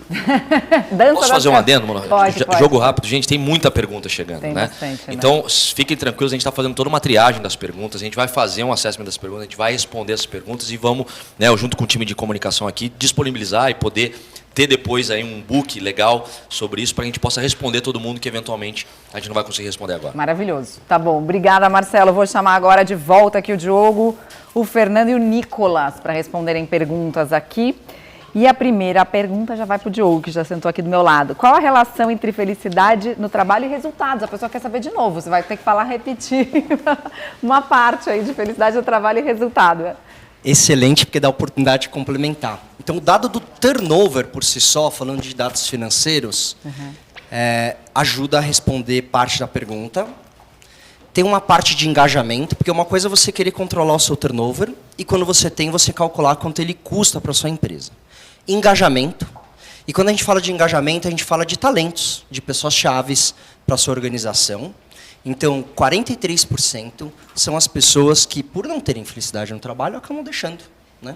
Posso fazer um adendo, Manoel? Pode. Jogo rápido, gente, tem muita pergunta chegando, tem né? Bastante, então, fiquem tranquilos, a gente está fazendo toda uma triagem das perguntas, a gente vai fazer um assessment das perguntas, a gente vai responder essas perguntas e vamos, né, eu junto com o time de comunicação aqui, disponibilizar e poder ter depois aí um book legal sobre isso, para que a gente possa responder todo mundo que eventualmente a gente não vai conseguir responder agora. Maravilhoso. Tá bom. Obrigada, Marcelo. Eu vou chamar agora de volta aqui o Diogo, o Fernando e o Nicolas para responderem perguntas aqui. E a primeira pergunta já vai para o Diogo, que já sentou aqui do meu lado. Qual a relação entre felicidade no trabalho e resultados? A pessoa quer saber de novo. Você vai ter que repetir uma parte aí de felicidade no trabalho e resultado. Excelente, porque dá a oportunidade de complementar. Então, o dado do turnover por si só, falando de dados financeiros, ajuda a responder parte da pergunta. Tem uma parte de engajamento, porque uma coisa é você querer controlar o seu turnover, e quando você calcular quanto ele custa para a sua empresa. Engajamento. E quando a gente fala de engajamento, a gente fala de talentos, de pessoas chaves para a sua organização. Então, 43% são as pessoas que, por não terem felicidade no trabalho, acabam deixando, né?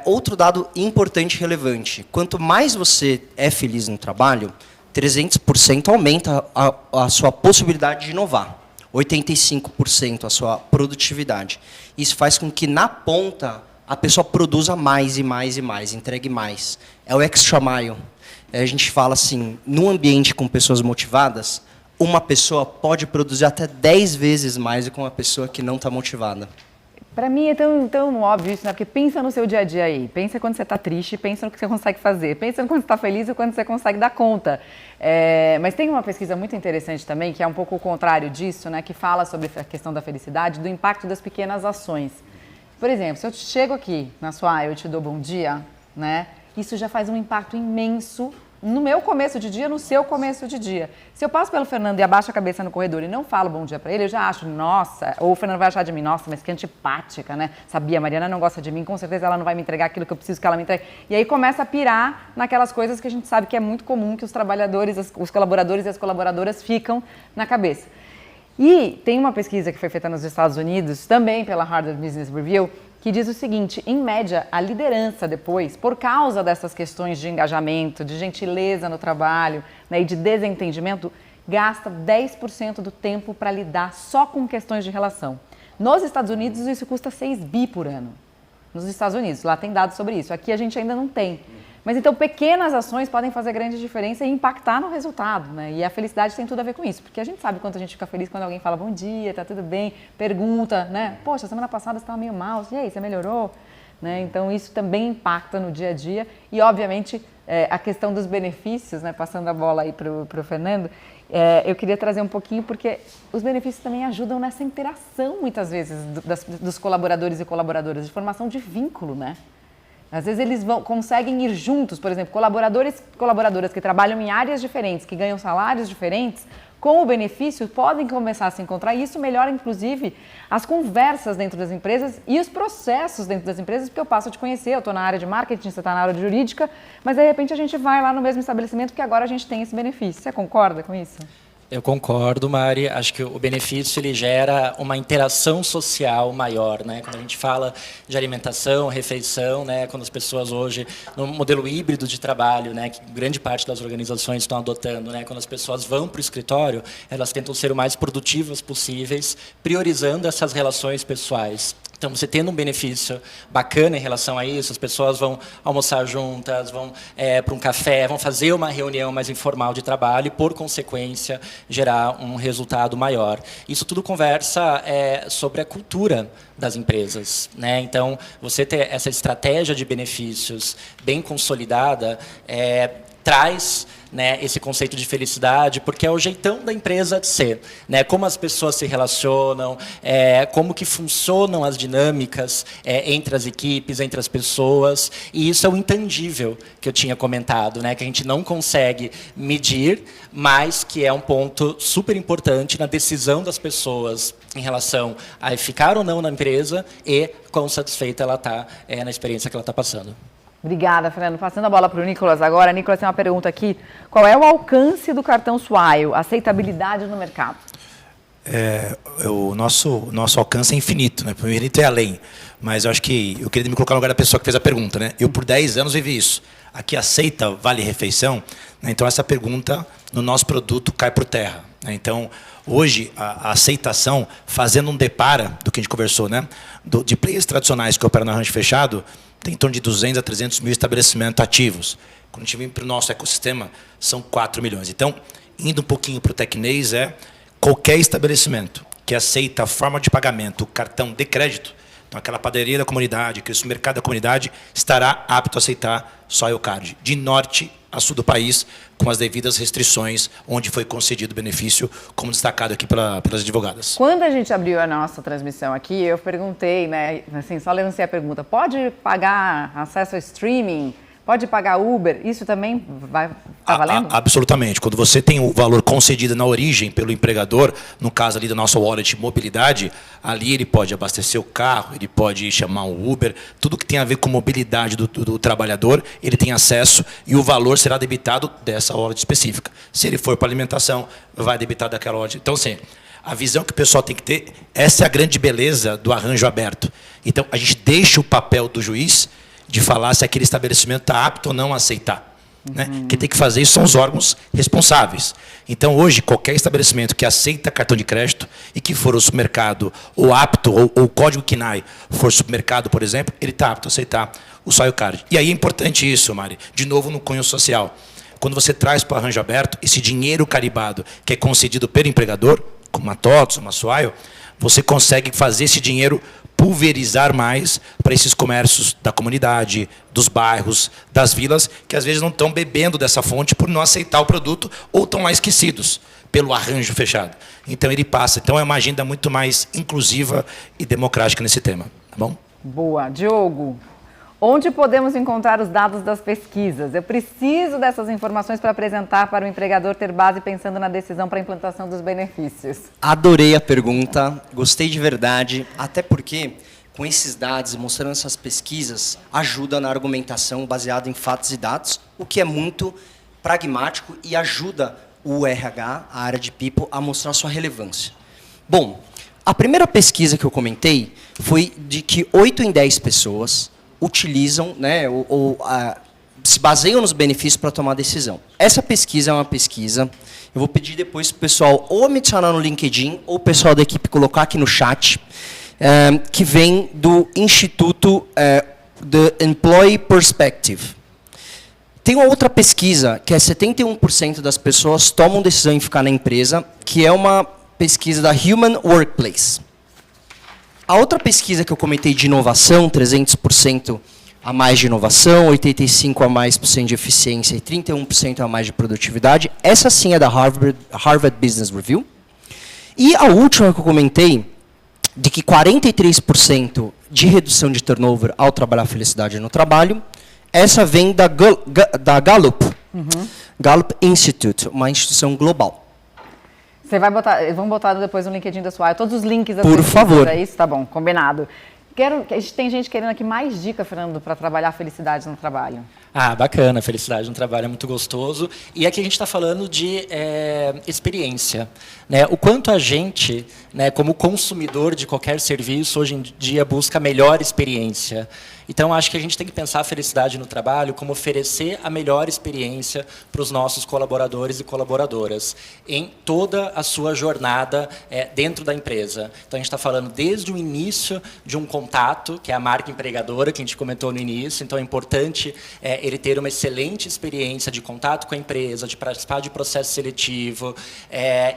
Outro dado importante e relevante, quanto mais você é feliz no trabalho, 300% aumenta a sua possibilidade de inovar, 85% a sua produtividade. Isso faz com que, na ponta, a pessoa produza mais e mais e mais, entregue mais. É o extra mile. A gente fala assim, num ambiente com pessoas motivadas, uma pessoa pode produzir até 10 vezes mais do que uma pessoa que não está motivada. Para mim é tão óbvio isso, né? Porque pensa no seu dia a dia aí. Pensa quando você está triste, pensa no que você consegue fazer. Pensa quando você está feliz e quando você consegue dar conta. Mas tem uma pesquisa muito interessante também, que é um pouco o contrário disso, né? Que fala sobre a questão da felicidade, do impacto das pequenas ações. Por exemplo, se eu chego aqui na sua eu te dou bom dia, né? Isso já faz um impacto imenso no meu começo de dia, no seu começo de dia. Se eu passo pelo Fernando e abaixo a cabeça no corredor e não falo bom dia para ele, eu já acho, nossa, ou o Fernando vai achar de mim, nossa, mas que antipática, né? Sabia, a Mariana não gosta de mim, com certeza ela não vai me entregar aquilo que eu preciso que ela me entregue. E aí começa a pirar naquelas coisas que a gente sabe que é muito comum, que os trabalhadores, os colaboradores e as colaboradoras ficam na cabeça. E tem uma pesquisa que foi feita nos Estados Unidos, também pela Harvard Business Review, que diz o seguinte: em média, a liderança depois, por causa dessas questões de engajamento, de gentileza no trabalho, né, e de desentendimento, gasta 10% do tempo para lidar só com questões de relação. Nos Estados Unidos, isso custa 6 bi por ano. Nos Estados Unidos, lá tem dados sobre isso. Aqui a gente ainda não tem. Mas então, pequenas ações podem fazer grande diferença e impactar no resultado, né? E a felicidade tem tudo a ver com isso, porque a gente sabe quanto a gente fica feliz quando alguém fala bom dia, tá tudo bem, pergunta, né? Poxa, semana passada você estava meio mal, e aí, você melhorou? Né? Então, isso também impacta no dia a dia e, obviamente, a questão dos benefícios, né, passando a bola aí para o Fernando, eu queria trazer um pouquinho, porque os benefícios também ajudam nessa interação, muitas vezes, dos colaboradores e colaboradoras, de formação de vínculo, né? Às vezes eles conseguem ir juntos, por exemplo, colaboradores e colaboradoras que trabalham em áreas diferentes, que ganham salários diferentes, com o benefício, podem começar a se encontrar, e isso melhora, inclusive, as conversas dentro das empresas e os processos dentro das empresas, porque eu passo a te conhecer, eu estou na área de marketing, você está na área de jurídica, mas, de repente, a gente vai lá no mesmo estabelecimento, porque agora a gente tem esse benefício. Você concorda com isso? Eu concordo, Mari. Acho que o benefício ele gera uma interação social maior, né? Quando a gente fala de alimentação, refeição, né? Quando as pessoas hoje, no modelo híbrido de trabalho, né? Que grande parte das organizações estão adotando, né? Quando as pessoas vão para o escritório, elas tentam ser o mais produtivas possíveis, priorizando essas relações pessoais. Então, você tendo um benefício bacana em relação a isso, as pessoas vão almoçar juntas, vão para um café, vão fazer uma reunião mais informal de trabalho e, por consequência, gerar um resultado maior. Isso tudo conversa sobre a cultura das empresas, né? Então, você ter essa estratégia de benefícios bem consolidada traz, né, esse conceito de felicidade, porque é o jeitão da empresa de ser, né? Como as pessoas se relacionam, como que funcionam as dinâmicas entre as equipes, entre as pessoas, e isso é o intangível que eu tinha comentado, né? Que a gente não consegue medir, mas que é um ponto super importante na decisão das pessoas em relação a ficar ou não na empresa e quão satisfeita ela está na experiência que ela está passando. Obrigada, Fernando. Passando a bola para o Nicolas agora. Nicolas, tem uma pergunta aqui. Qual é o alcance do cartão Swile? Aceitabilidade no mercado? O nosso alcance é infinito, né? O infinito é além. Mas eu acho que eu queria me colocar no lugar da pessoa que fez a pergunta, né? Eu, por 10 anos, vivi isso. Aqui aceita vale-refeição? Né? Então, essa pergunta no nosso produto cai por terra. Né? Então, hoje, a aceitação, fazendo um depara do que a gente conversou, né? De players tradicionais que operam no arranjo fechado, tem em torno de 200 a 300 mil estabelecimentos ativos. Quando a gente vem para o nosso ecossistema, são 4 milhões. Então, indo um pouquinho para o tecnês, qualquer estabelecimento que aceita a forma de pagamento, o cartão de crédito, então aquela padaria da comunidade, aquele supermercado da comunidade, estará apto a aceitar Swile Card, de norte a sul do país, com as devidas restrições, onde foi concedido o benefício, como destacado aqui pelas advogadas. Quando a gente abriu a nossa transmissão aqui, eu perguntei, né, assim, só lancei a pergunta, pode pagar acesso ao streaming? Pode pagar Uber? Isso também vai estar valendo? Absolutamente. Quando você tem o valor concedido na origem pelo empregador, no caso ali da nossa wallet mobilidade, ali ele pode abastecer o carro, ele pode chamar um Uber, tudo que tem a ver com mobilidade do trabalhador, ele tem acesso e o valor será debitado dessa wallet específica. Se ele for para alimentação, vai debitar daquela wallet. Então, assim, a visão que o pessoal tem que ter, essa é a grande beleza do arranjo aberto. Então, a gente deixa o papel do juiz de falar se aquele estabelecimento está apto ou não a aceitar. Né? Quem tem que fazer isso são os órgãos responsáveis. Então, hoje, qualquer estabelecimento que aceita cartão de crédito e que for o supermercado ou apto, ou o código KNAI for supermercado, por exemplo, ele está apto a aceitar o Swile Card. E aí é importante isso, Mari, de novo no cunho social. Quando você traz para o arranjo aberto, esse dinheiro caribado que é concedido pelo empregador, como uma TOTS, uma Swile, você consegue fazer esse dinheiro pulverizar mais para esses comércios da comunidade, dos bairros, das vilas, que às vezes não estão bebendo dessa fonte por não aceitar o produto ou estão lá esquecidos pelo arranjo fechado. Então ele passa. Então é uma agenda muito mais inclusiva e democrática nesse tema. Tá bom? Boa. Diogo, onde podemos encontrar os dados das pesquisas? Eu preciso dessas informações para apresentar para o empregador ter base pensando na decisão para a implantação dos benefícios. Adorei a pergunta, gostei de verdade, até porque com esses dados, mostrando essas pesquisas, ajuda na argumentação baseada em fatos e dados, o que é muito pragmático e ajuda o RH, a área de People, a mostrar sua relevância. Bom, a primeira pesquisa que eu comentei foi de que 8 em 10 pessoas utilizam, né, se baseiam nos benefícios para tomar decisão. Essa pesquisa é uma pesquisa, eu vou pedir depois para o pessoal ou me adicionar no LinkedIn, ou o pessoal da equipe colocar aqui no chat, que vem do Instituto The Employee Perspective. Tem uma outra pesquisa, que é 71% das pessoas tomam decisão em ficar na empresa, que é uma pesquisa da Human Workplace. A outra pesquisa que eu comentei de inovação, 300% a mais de inovação, 85% a mais de eficiência e 31% a mais de produtividade. Essa sim é da Harvard Business Review. E a última que eu comentei, de que 43% de redução de turnover ao trabalhar felicidade no trabalho, essa vem da Gallup, Gallup Institute, uma instituição global. Você vai botar, vamos botar depois no LinkedIn da Swile, todos os links da Por favor. É isso? Tá bom, combinado. Tem gente querendo aqui mais dica, Fernando, para trabalhar a felicidade no trabalho. Ah, bacana, felicidade no trabalho é muito gostoso. E aqui a gente está falando de experiência. Né? O quanto a gente, né, como consumidor de qualquer serviço, hoje em dia busca a melhor experiência. Então, acho que a gente tem que pensar a felicidade no trabalho como oferecer a melhor experiência para os nossos colaboradores e colaboradoras em toda a sua jornada dentro da empresa. Então, a gente está falando desde o início de um contato, que é a marca empregadora, que a gente comentou no início. Então, é importante ele ter uma excelente experiência de contato com a empresa, de participar de processo seletivo.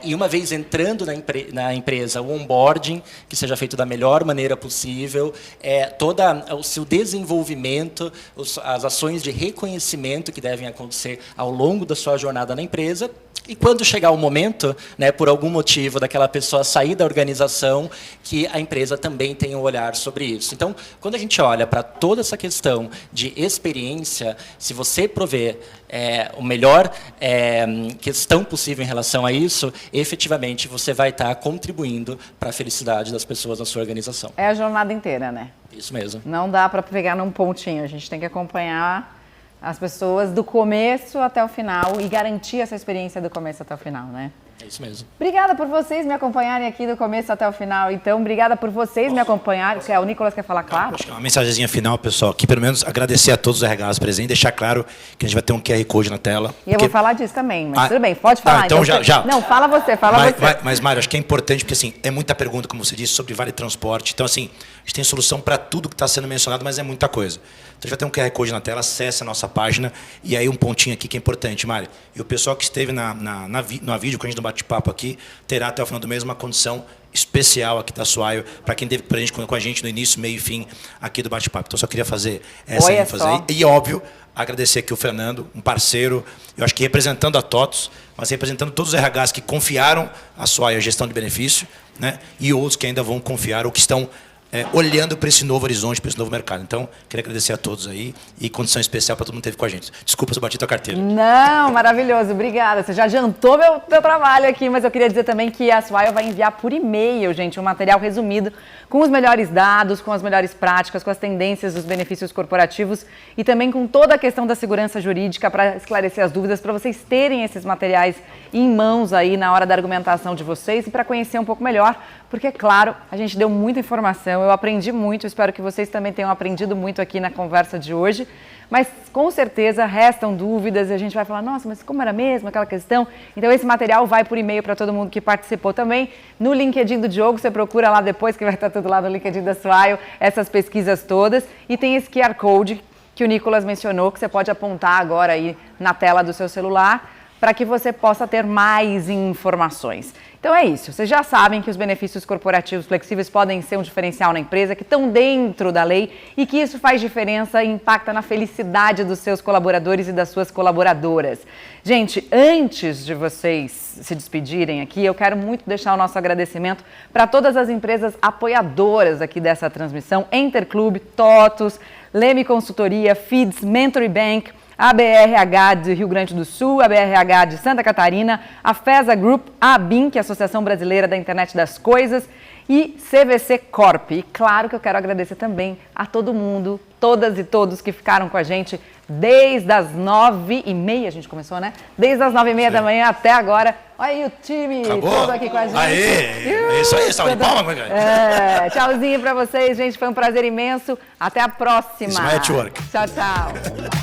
E uma vez entrando na empresa, o onboarding, que seja feito da melhor maneira possível, todo o seu desenvolvimento, as ações de reconhecimento que devem acontecer ao longo da sua jornada na empresa. E quando chegar o momento, né, por algum motivo, daquela pessoa sair da organização, que a empresa também tenha um olhar sobre isso. Então, quando a gente olha para toda essa questão de experiência, se você prover o melhor questão possível em relação a isso, efetivamente você vai estar contribuindo para a felicidade das pessoas na sua organização. É a jornada inteira, né? Isso mesmo. Não dá para pegar num pontinho, a gente tem que acompanhar as pessoas do começo até o final e garantir essa experiência do começo até o final, né? É isso mesmo. Obrigada por vocês me acompanharem aqui do começo até o final. Então, obrigada por vocês me acompanharem. O Nicolas quer falar, claro? Acho que uma mensagenzinha final, pessoal, aqui pelo menos agradecer a todos os RHs presentes, deixar claro que a gente vai ter um QR Code na tela. E eu vou falar disso também, mas tudo bem, pode falar. Então já. Não, fala você. Mas, Mário, acho que é importante, porque assim, é muita pergunta, como você disse, sobre vale transporte. Então, assim, a gente tem solução para tudo que está sendo mencionado, mas é muita coisa. Então, já tem um QR Code na tela, acesse a nossa página. E aí um pontinho aqui que é importante, Mário. E o pessoal que esteve no vídeo com a gente no bate-papo aqui, terá até o final do mês uma condição especial aqui da Swile, para quem esteve com a gente no início, meio e fim aqui do bate-papo. Então, só queria fazer essa ênfase aí. E, óbvio, agradecer aqui o Fernando, um parceiro, eu acho que representando a TOTVS, mas representando todos os RHs que confiaram a Swile, a gestão de benefício, né? E outros que ainda vão confiar ou que estão olhando para esse novo horizonte, para esse novo mercado. Então, queria agradecer a todos aí e condição especial para todo mundo que esteve com a gente. Desculpa se eu bati tua carteira. Não, maravilhoso, obrigada. Você já adiantou meu trabalho aqui, mas eu queria dizer também que a Swile vai enviar por e-mail, gente, um material resumido com os melhores dados, com as melhores práticas, com as tendências dos benefícios corporativos e também com toda a questão da segurança jurídica para esclarecer as dúvidas, para vocês terem esses materiais em mãos aí na hora da argumentação de vocês e para conhecer um pouco melhor, porque, claro, a gente deu muita informação, eu aprendi muito, espero que vocês também tenham aprendido muito aqui na conversa de hoje, mas com certeza restam dúvidas e a gente vai falar, nossa, mas como era mesmo aquela questão? Então esse material vai por e-mail para todo mundo que participou também. No LinkedIn do Diogo, você procura lá depois, que vai estar tudo lá no LinkedIn da Swile, essas pesquisas todas. E tem esse QR Code que o Nicolas mencionou, que você pode apontar agora aí na tela do seu celular, para que você possa ter mais informações. Então é isso, vocês já sabem que os benefícios corporativos flexíveis podem ser um diferencial na empresa, que estão dentro da lei e que isso faz diferença e impacta na felicidade dos seus colaboradores e das suas colaboradoras. Gente, antes de vocês se despedirem aqui, eu quero muito deixar o nosso agradecimento para todas as empresas apoiadoras aqui dessa transmissão, Interclube, TOTVS, Leme Consultoria, Feeds, Mentory Bank, a BRH de Rio Grande do Sul, a BRH de Santa Catarina, a FESA Group, a ABIN, que é a Associação Brasileira da Internet das Coisas, e CVC Corp. E claro que eu quero agradecer também a todo mundo, todas e todos que ficaram com a gente desde as 9h30, a gente começou, né? Desde as 9h30 da manhã até agora. Olha aí o time todo aqui com a gente. Aê! Isso aí, salve de palma, cara. Tchauzinho pra vocês, gente. Foi um prazer imenso. Até a próxima. It's my network. Tchau, tchau.